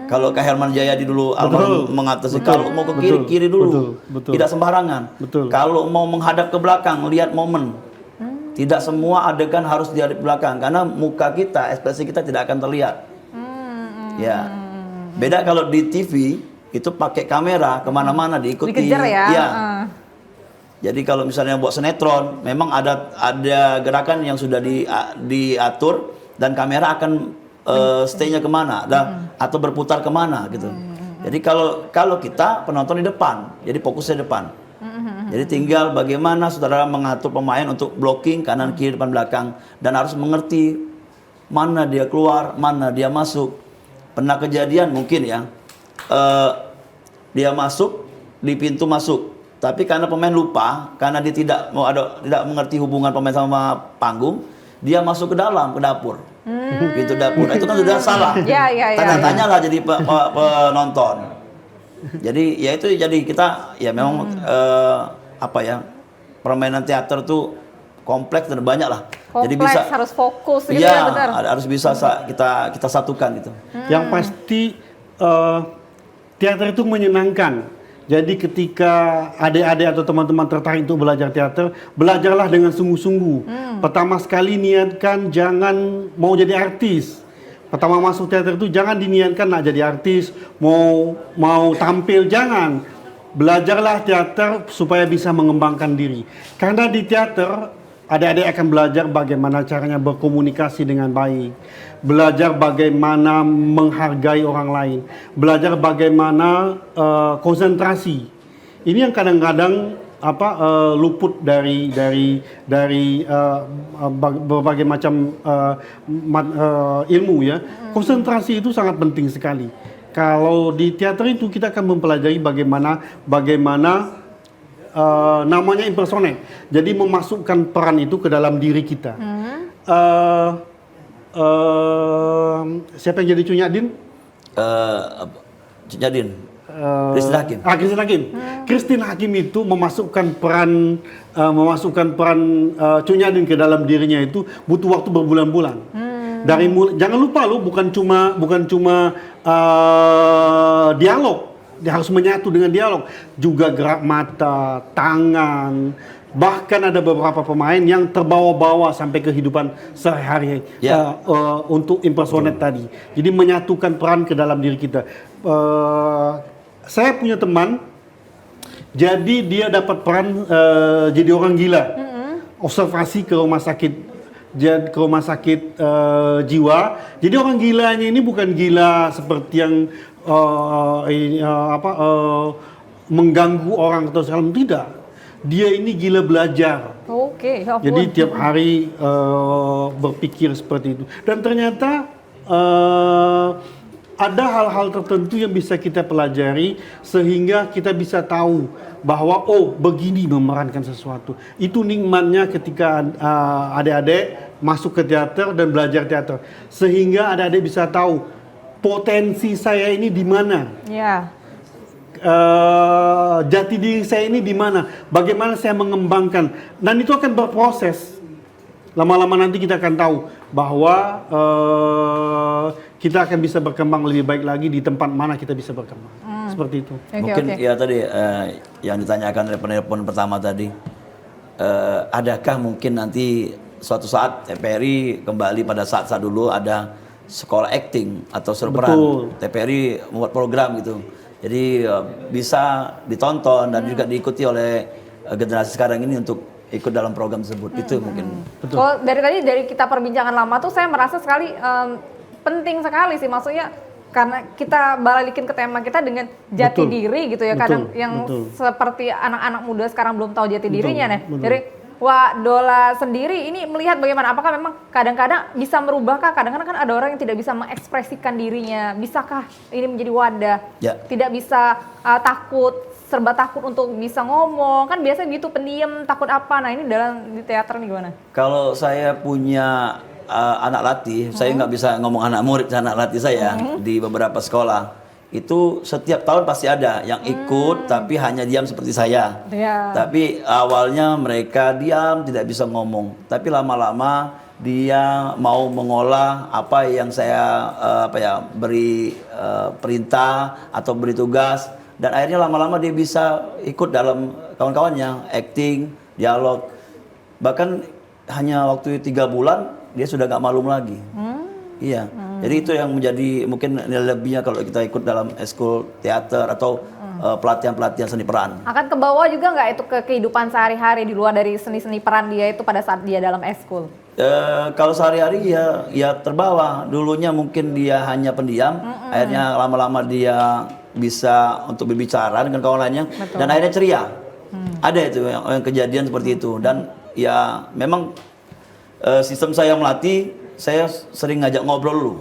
Kalau ke Herman Jayadi dulu almarhum mengatasi, kalau mau ke kiri, kiri dulu. Betul. Tidak sembarangan. Betul. Kalau mau menghadap ke belakang, lihat momen. Tidak semua adegan harus di belakang, karena muka kita, ekspresi kita tidak akan terlihat. Ya. Beda kalau di TV, itu pakai kamera, kemana-mana diikuti. Dikejar ya. Ya. Jadi kalau misalnya buat sinetron, memang ada gerakan yang sudah diatur, dan kamera akan stay-nya kemana, atau berputar kemana gitu. Jadi kalau kita penonton di depan, jadi fokusnya depan. Jadi tinggal bagaimana saudara mengatur pemain untuk blocking kanan kiri depan belakang, dan harus mengerti mana dia keluar, mana dia masuk. Pernah kejadian mungkin ya, dia masuk di pintu masuk, tapi karena pemain lupa, karena dia tidak mengerti hubungan pemain sama panggung, dia masuk ke dalam, ke dapur. Pintu dapur. Itu kan sudah salah. Tanya-tanya lah jadi penonton. Jadi ya itu, jadi kita ya memang permainan teater tuh kompleks dan banyak lah. Jadi bisa harus fokus gitu ya, ya, benar. harus bisa kita satukan gitu. Yang pasti teater itu menyenangkan. Jadi ketika adik-adik atau teman-teman tertarik untuk belajar teater, belajarlah dengan sungguh-sungguh. Pertama sekali niatkan jangan mau jadi artis. Pertama masuk teater itu jangan diniatkan nak jadi artis, mau tampil, jangan. Belajarlah teater supaya bisa mengembangkan diri. Karena di teater adik-adik akan belajar bagaimana caranya berkomunikasi dengan baik, belajar bagaimana menghargai orang lain, belajar bagaimana konsentrasi. Ini yang kadang-kadang luput dari berbagai macam ilmu ya. Konsentrasi itu sangat penting sekali. Kalau di teater itu kita akan mempelajari bagaimana namanya impersonate. Jadi memasukkan peran itu ke dalam diri kita. Siapa yang jadi Cunyadin? Cunyadin. Christine Hakim. Christine Hakim. Christine Hakim itu memasukkan peran Cunyadin ke dalam dirinya itu butuh waktu berbulan-bulan. Jangan lupa loh, bukan cuma dialog, dia harus menyatu dengan dialog. Juga gerak mata, tangan, bahkan ada beberapa pemain yang terbawa-bawa sampai kehidupan sehari-hari untuk impersonate tadi. Jadi menyatukan peran ke dalam diri kita. Saya punya teman, jadi dia dapat peran jadi orang gila. Observasi ke rumah sakit jiwa. Jadi orang gilanya ini bukan gila seperti yang mengganggu orang atau segala, tidak. Dia ini gila belajar. Oke, ya ampun. Jadi tiap hari berpikir seperti itu. Dan ternyata ada hal-hal tertentu yang bisa kita pelajari sehingga kita bisa tahu bahwa begini memerankan sesuatu. Itu nikmatnya ketika adik-adik masuk ke teater dan belajar teater. Sehingga adik-adik bisa tahu potensi saya ini di mana. Ya. Jati diri saya ini di mana, bagaimana saya mengembangkan, dan itu akan berproses. Lama-lama nanti kita akan tahu bahwa kita akan bisa berkembang lebih baik lagi di tempat mana kita bisa berkembang. Seperti itu. Mungkin ya tadi yang ditanyakan oleh penelpon pertama tadi, adakah mungkin nanti suatu saat TPRI kembali pada saat-saat dulu ada sekolah acting atau seru peran, TPRI membuat program gitu. Jadi bisa ditonton dan juga diikuti oleh generasi sekarang ini untuk ikut dalam program tersebut. Itu mungkin. Betul. Kalau dari kita perbincangan lama tuh saya merasa sekali penting sekali sih, maksudnya karena kita balikin ke tema kita dengan jati diri gitu ya. Kadang yang seperti anak-anak muda sekarang belum tahu jati dirinya nih. Jadi Wak Dola sendiri ini melihat bagaimana, apakah memang kadang-kadang bisa merubahkah? Kadang-kadang kan ada orang yang tidak bisa mengekspresikan dirinya. Bisakah ini menjadi wadah? Ya. Tidak bisa serba takut untuk bisa ngomong. Kan biasanya gitu, pendiam, takut apa. Nah ini di teater nih gimana? Kalau saya punya anak latih, saya nggak bisa ngomong anak murid, anak latih saya di beberapa sekolah. Itu setiap tahun pasti ada yang ikut tapi hanya diam seperti saya. Tapi awalnya mereka diam, tidak bisa ngomong. Tapi lama-lama dia mau mengolah apa yang saya beri perintah atau beri tugas, dan akhirnya lama-lama dia bisa ikut dalam kawan-kawannya, acting, dialog. Bahkan hanya waktu 3 bulan dia sudah nggak malu lagi. Iya. Jadi itu yang menjadi mungkin nilai lebihnya kalau kita ikut dalam eskul teater atau pelatihan-pelatihan seni peran. Akan ke bawah juga nggak itu ke kehidupan sehari-hari di luar dari seni-seni peran dia itu pada saat dia dalam eskul? Kalau sehari-hari ya terbawa. Dulunya mungkin dia hanya pendiam, akhirnya lama-lama dia bisa untuk berbicara dengan kawan lainnya. Dan akhirnya ceria. Ada itu yang kejadian seperti itu. Dan ya memang sistem saya melatih, saya sering ngajak ngobrol dulu.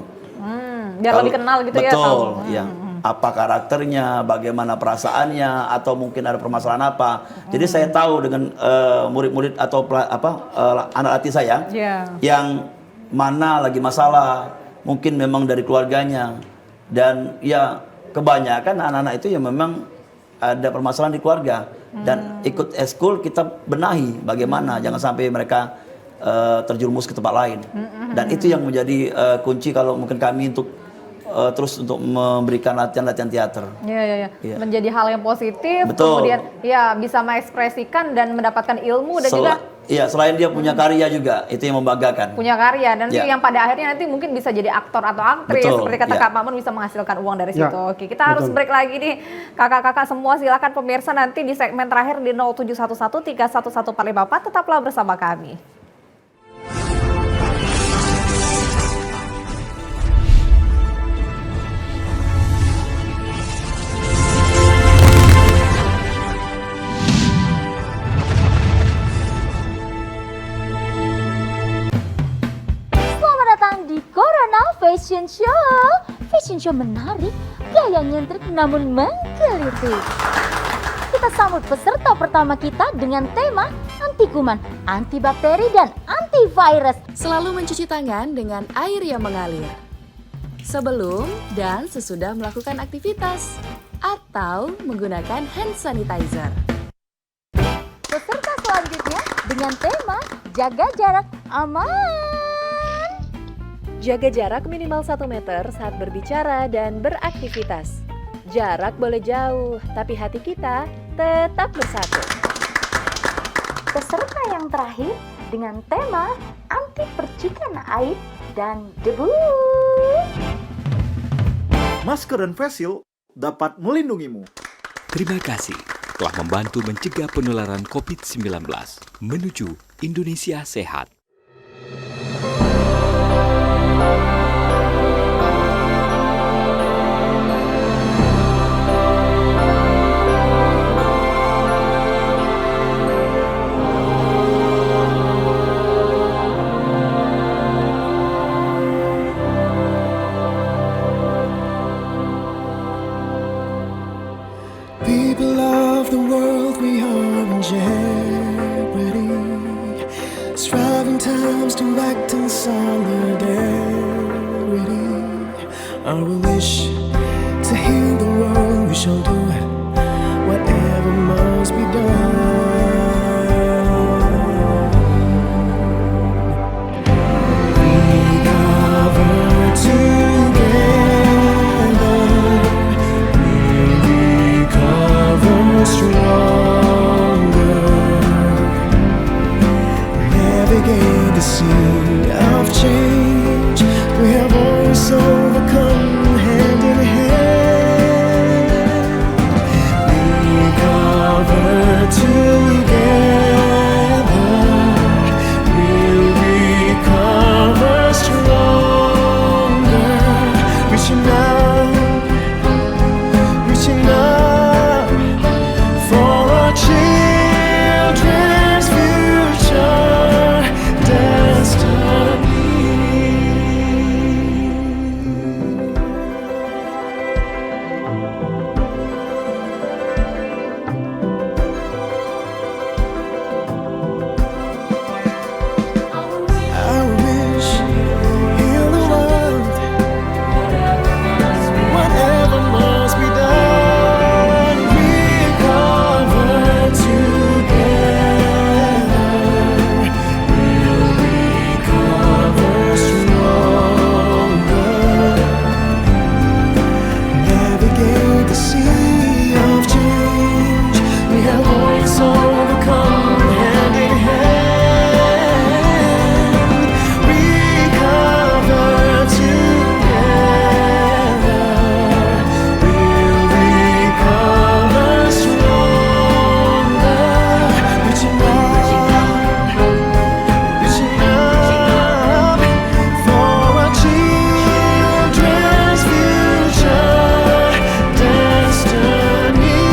Biar lebih kenal gitu ya. Betul, ya. Apa karakternya, bagaimana perasaannya, atau mungkin ada permasalahan apa. Jadi saya tahu dengan murid-murid atau anak latih saya yang mana lagi masalah, mungkin memang dari keluarganya. Dan ya kebanyakan anak-anak itu ya memang ada permasalahan di keluarga. Dan ikut eskul kita benahi bagaimana, jangan sampai mereka terjerumus ke tempat lain. Dan itu yang menjadi kunci kalau mungkin kami untuk terus untuk memberikan latihan-latihan teater. Iya. Menjadi hal yang positif. Betul. Kemudian ya bisa mengekspresikan dan mendapatkan ilmu dan juga. Iya, selain dia punya karya juga, itu yang membanggakan. Punya karya dan yang pada akhirnya nanti mungkin bisa jadi aktor atau aktris. Betul. Seperti kata Kak Mamun, bisa menghasilkan uang dari situ. Oke, kita harus break lagi nih. Kakak-kakak semua silakan pemirsa nanti di segmen terakhir di 0711 311 454 tetaplah bersama kami. Fashion show menarik, gaya nyentrik namun menggelitik. Kita sambut peserta pertama kita dengan tema anti kuman, antibakteri dan antivirus. Selalu mencuci tangan dengan air yang mengalir sebelum dan sesudah melakukan aktivitas atau menggunakan hand sanitizer. Peserta selanjutnya dengan tema jaga jarak aman. Jaga jarak minimal 1 meter saat berbicara dan beraktivitas. Jarak boleh jauh, tapi hati kita tetap bersatu. Peserta yang terakhir dengan tema anti percikan air dan debu. Masker dan face shield dapat melindungimu. Terima kasih telah membantu mencegah penularan COVID-19 menuju Indonesia sehat. People of the world, we are in jeopardy. Striving times to act in solidarity. Our wish to heal the world, we shall do whatever must be done. We cover together, stronger, navigate the sea of change. We have always overcome hand in hand. We cover together, we'll recover stronger. Reaching out, reaching out for our children's future destiny. I wish heal the world, whatever must be done. Recover together, we'll recover stronger. Navigate the sea of change. We have always overcome hand in hand. Recover together, we'll recover stronger. Reaching out for our children's future destiny.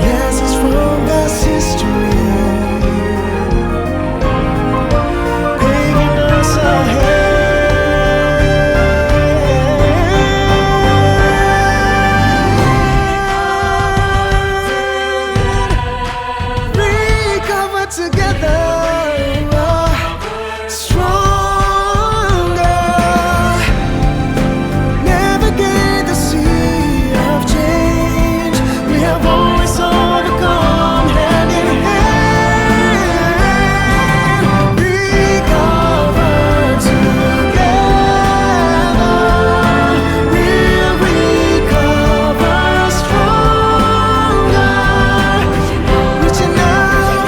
Yes, it's from past history, paving us ahead. Recover together, stronger. Navigate the sea of change. We have always overcome hand in hand. Recover together, we'll recover stronger. Reaching out,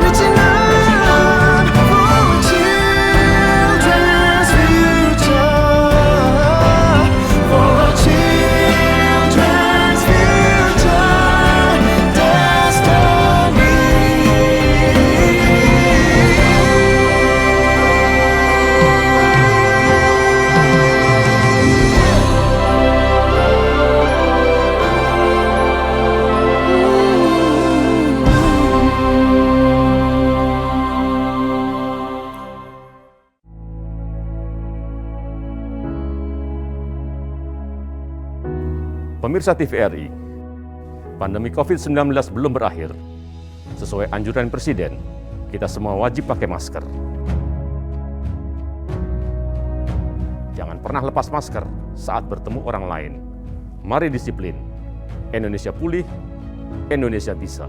reaching out for our children's future, for our children's future destiny. Pemirsa TVRI, pandemi COVID-19 belum berakhir. Sesuai anjuran Presiden, kita semua wajib pakai masker. Jangan pernah lepas masker saat bertemu orang lain. Mari disiplin. Indonesia pulih, Indonesia bisa.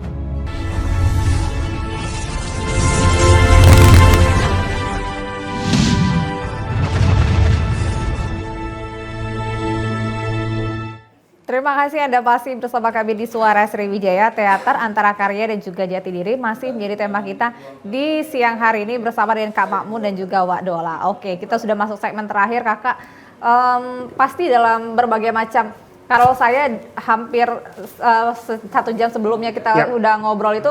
Terima kasih Anda masih bersama kami di Suara Sriwijaya. Teater antara karya dan juga jati diri masih menjadi tema kita di siang hari ini bersama dengan Kak Makmun dan juga Wak Dola. Oke, kita sudah masuk segmen terakhir Kakak. Pasti dalam berbagai macam, kalau saya hampir 1 jam sebelumnya kita udah ngobrol itu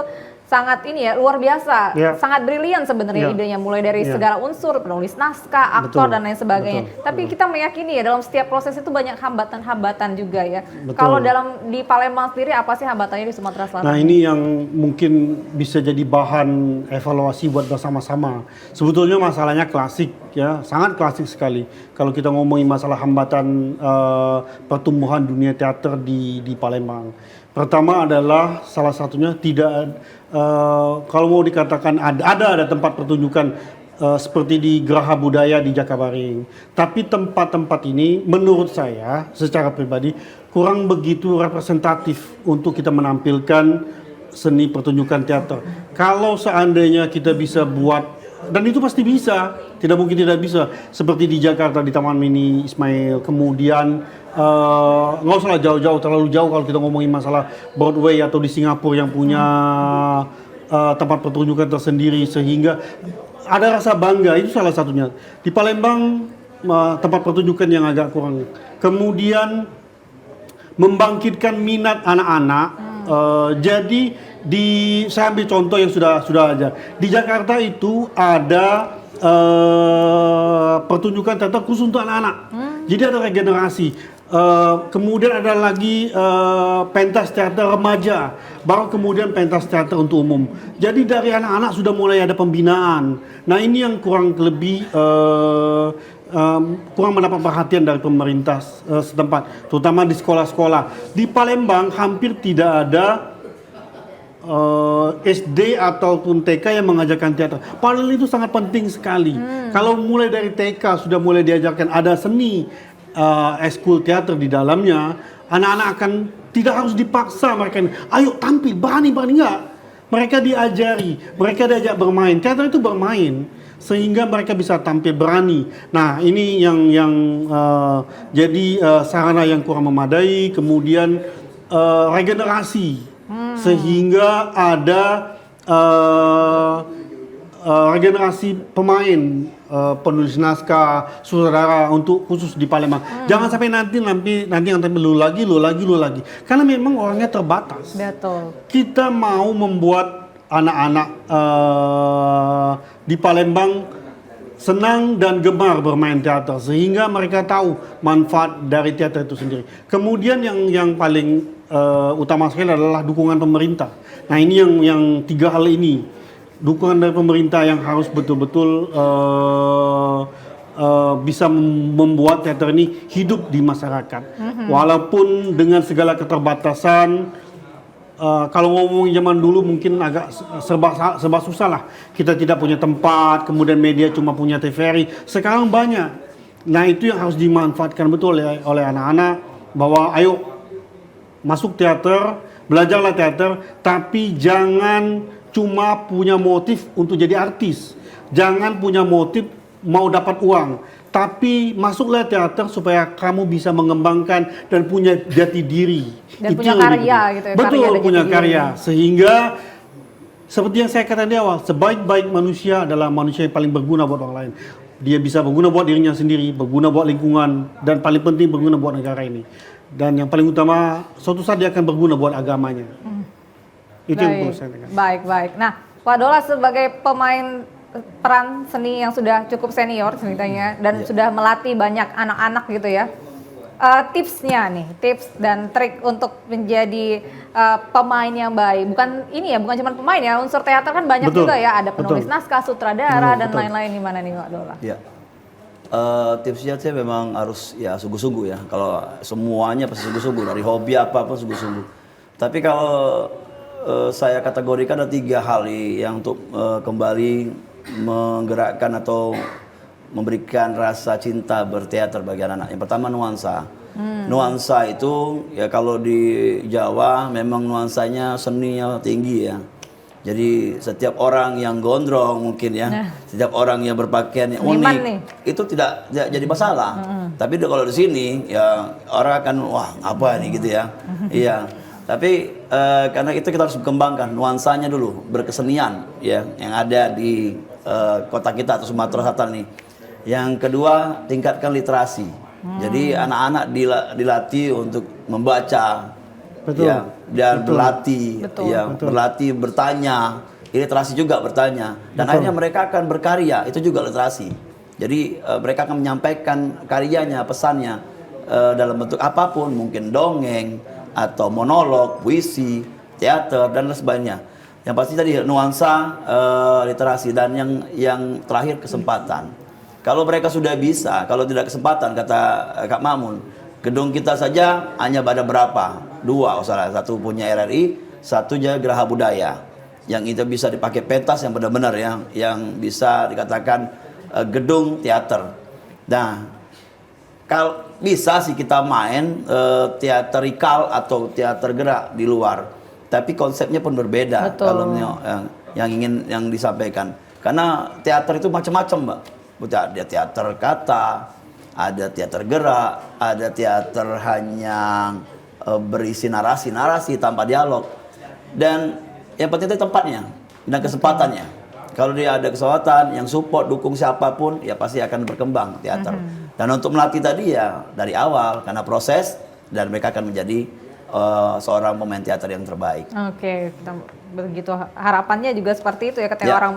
sangat ini ya, luar biasa, sangat brilian sebenarnya idenya, mulai dari segala unsur, penulis naskah, aktor dan lain sebagainya. Tapi kita meyakini ya dalam setiap proses itu banyak hambatan-hambatan juga ya. Kalau di Palembang sendiri apa sih hambatannya di Sumatera Selatan? Nah ini yang mungkin bisa jadi bahan evaluasi buat bersama-sama. Sebetulnya masalahnya klasik ya, sangat klasik sekali. Kalau kita ngomongin masalah hambatan pertumbuhan dunia teater di Palembang. Pertama adalah salah satunya kalau mau dikatakan ada tempat pertunjukan seperti di Geraha Budaya di Jakabaring. Tapi tempat-tempat ini menurut saya secara pribadi kurang begitu representatif untuk kita menampilkan seni pertunjukan teater. Kalau seandainya kita bisa buat, dan itu pasti bisa, tidak mungkin tidak bisa. Seperti di Jakarta di Taman Mini Ismail, kemudian nggak usah lah jauh-jauh, terlalu jauh kalau kita ngomongin masalah Broadway atau di Singapura yang punya tempat pertunjukan tersendiri sehingga ada rasa bangga, itu salah satunya. Di Palembang tempat pertunjukan yang agak kurang. Kemudian membangkitkan minat anak-anak. Jadi saya ambil contoh yang sudah aja. Di Jakarta itu ada pertunjukan teater khusus untuk anak-anak. Jadi ada regenerasi. Kemudian ada lagi pentas teater remaja, baru kemudian pentas teater untuk umum. Jadi dari anak-anak sudah mulai ada pembinaan. Nah ini yang kurang lebih kurang mendapat perhatian dari pemerintah setempat, terutama di sekolah-sekolah. Di Palembang hampir tidak ada SD ataupun TK yang mengajarkan teater. Padahal itu sangat penting sekali. Kalau mulai dari TK sudah mulai diajarkan ada seni eskul teater di dalamnya, anak-anak akan tidak harus dipaksa mereka ini, ayo tampil, berani enggak. Mereka diajari, mereka diajak bermain. Teater itu bermain sehingga mereka bisa tampil berani. Nah, ini yang jadi sarana yang kurang memadai, kemudian regenerasi sehingga ada regenerasi pemain, penulis naskah, sutradara untuk khusus di Palembang. Jangan sampai nanti yang tampil lu lagi. Karena memang orangnya terbatas. Betul. Kita mau membuat anak-anak di Palembang senang dan gemar bermain teater sehingga mereka tahu manfaat dari teater itu sendiri. Kemudian yang paling utama sekali adalah dukungan pemerintah. Nah ini yang 3 hal ini. Dukungan dari pemerintah yang harus betul-betul bisa membuat teater ini hidup di masyarakat. Walaupun dengan segala keterbatasan, kalau ngomong zaman dulu mungkin agak serba susah lah. Kita tidak punya tempat, kemudian media cuma punya TVRI. Sekarang banyak. Nah itu yang harus dimanfaatkan betul oleh anak-anak, bahwa ayo masuk teater, belajarlah teater, tapi jangan cuma punya motif untuk jadi artis. Jangan punya motif mau dapat uang. Tapi masuklah teater supaya kamu bisa mengembangkan dan punya jati diri. Dan itu punya karya gitu ya. Betul, punya karya. Sehingga seperti yang saya katakan di awal, sebaik-baik manusia adalah manusia yang paling berguna buat orang lain. Dia bisa berguna buat dirinya sendiri, berguna buat lingkungan, dan paling penting berguna buat negara ini. Dan yang paling utama, suatu saat dia akan berguna buat agamanya. Itu yang perlu saya katakan. Baik. Nah, Wak Dola sebagai pemain peran seni yang sudah cukup senior ceritanya dan sudah melatih banyak anak-anak gitu ya. Tipsnya nih, tips dan trik untuk menjadi pemain yang baik. Bukan cuma pemain ya, unsur teater kan banyak juga ya. Ada penulis naskah, sutradara dan lain-lain. Gimana nih Wak Dola? Ya. Tipsnya saya memang harus ya sungguh-sungguh ya. Kalau semuanya pasti sungguh-sungguh, dari hobi apapun sungguh-sungguh. Tapi kalau saya kategorikan ada 3 hal yang untuk kembali menggerakkan atau memberikan rasa cinta berteater bagi anak-anak. Yang pertama nuansa. Nuansa itu ya kalau di Jawa memang nuansanya seninya tinggi ya. Jadi setiap orang yang gondrong mungkin ya, setiap orang yang berpakaian yang unik itu tidak jadi masalah. Tapi kalau di sini ya orang akan wah apa nih gitu ya. Iya. Tapi karena itu kita harus kembangkan nuansanya dulu, berkesenian ya yang ada di kota kita atau Sumatera Selatan nih. Yang kedua, tingkatkan literasi. Jadi anak-anak dilatih untuk membaca, Betul. ya, dan Betul. berlatih, Betul. ya, Betul. berlatih bertanya, literasi juga bertanya, dan Betul. akhirnya mereka akan berkarya, itu juga literasi. Jadi mereka akan menyampaikan karyanya, pesannya dalam bentuk apapun, mungkin dongeng atau monolog, puisi, teater dan lain sebagainya. Yang pasti tadi nuansa literasi dan yang terakhir kesempatan. Kalau mereka sudah bisa, kalau tidak kesempatan kata Kak Mamun, gedung kita saja hanya ada berapa? 2, salah satu punya RRI, satu aja Geraha Budaya. Yang itu bisa dipakai pentas yang benar-benar ya, yang bisa dikatakan gedung teater. Nah, kalau bisa sih kita main teaterikal atau teater gerak di luar, tapi konsepnya pun berbeda. Betul. Kalau yang disampaikan, karena teater itu macam-macam, Mbak. Ada teater kata, ada teater gerak, ada teater hanya berisi narasi tanpa dialog. Dan yang penting itu tempatnya dan kesempatannya. Kalau dia ada kesempatan yang support, dukung siapapun, ya pasti akan berkembang teater. Dan untuk melatih tadi ya dari awal, karena proses, dan mereka akan menjadi seorang pemain teater yang terbaik. Oke, begitu harapannya juga seperti itu ya, ketika Ya. orang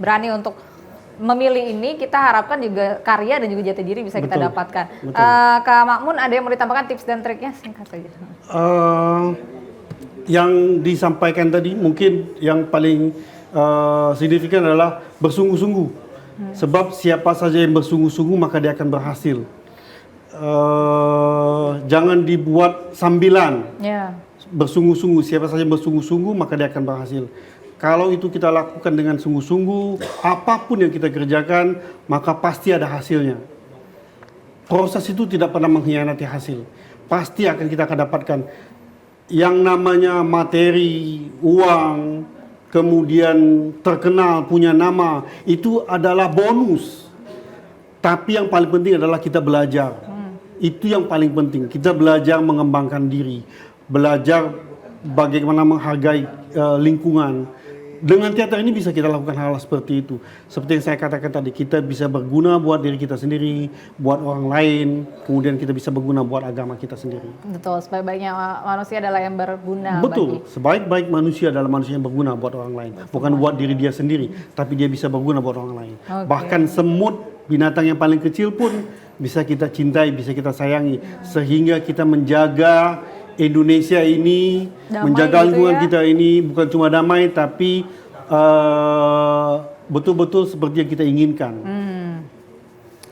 berani untuk memilih ini, kita harapkan juga karya dan juga jati diri bisa kita Betul. dapatkan. Betul. Kak Makmun, ada yang mau ditambahkan tips dan triknya? Singkat saja. Yang disampaikan tadi mungkin yang paling signifikan adalah bersungguh-sungguh. Sebab siapa saja yang bersungguh-sungguh maka dia akan berhasil. Jangan dibuat sambilan. Ya. Bersungguh-sungguh, siapa saja yang bersungguh-sungguh maka dia akan berhasil. Kalau itu kita lakukan dengan sungguh-sungguh, apapun yang kita kerjakan maka pasti ada hasilnya. Proses itu tidak pernah mengkhianati hasil. Pasti akan kita akan dapatkan. Yang namanya materi, uang, kemudian terkenal, punya nama, itu adalah bonus. Tapi yang paling penting adalah kita belajar. Itu yang paling penting. Kita belajar mengembangkan diri, belajar bagaimana menghargai lingkungan. Dengan teater ini bisa kita lakukan hal seperti itu. Seperti yang saya katakan tadi, kita bisa berguna buat diri kita sendiri, buat orang lain, kemudian kita bisa berguna buat agama kita sendiri. Betul, sebaik-baiknya manusia adalah yang berguna. Betul, sebaik-baik manusia adalah manusia yang berguna buat orang lain. Bukan buat diri dia sendiri, tapi dia bisa berguna buat orang lain. Oke. Bahkan semut, binatang yang paling kecil pun bisa kita cintai, bisa kita sayangi. Sehingga kita menjaga Indonesia ini, Damai menjaga gitu lingkungan ya. kita ini, bukan cuma damai, tapi betul-betul seperti yang kita inginkan.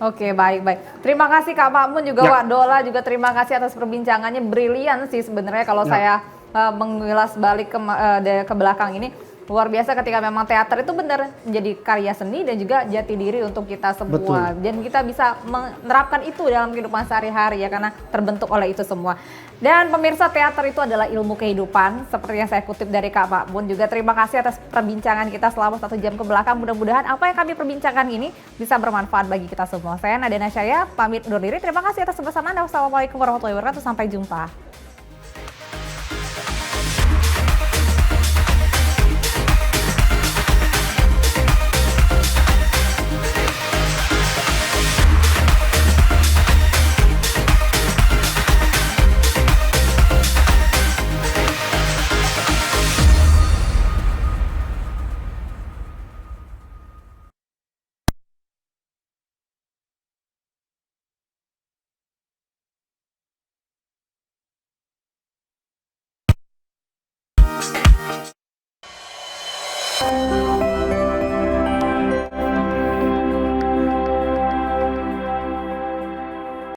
Oke, baik. Terima kasih Kak Makmun, juga Ya. Wak Dola, juga terima kasih atas perbincangannya. Brilian sih sebenarnya kalau Ya. saya mengulas balik ke belakang ini. Luar biasa ketika memang teater itu benar menjadi karya seni dan juga jati diri untuk kita semua. Betul. Dan kita bisa menerapkan itu dalam kehidupan sehari-hari ya, karena terbentuk oleh itu semua. Dan pemirsa, teater itu adalah ilmu kehidupan, seperti yang saya kutip dari Kak Makmun. Juga terima kasih atas perbincangan kita selama 1 jam ke belakang. Mudah-mudahan apa yang kami perbincangkan ini bisa bermanfaat bagi kita semua. Saya Nadena Syaya, pamit undur diri. Terima kasih atas kebersamaan. Wassalamualaikum warahmatullahi wabarakatuh. Sampai jumpa.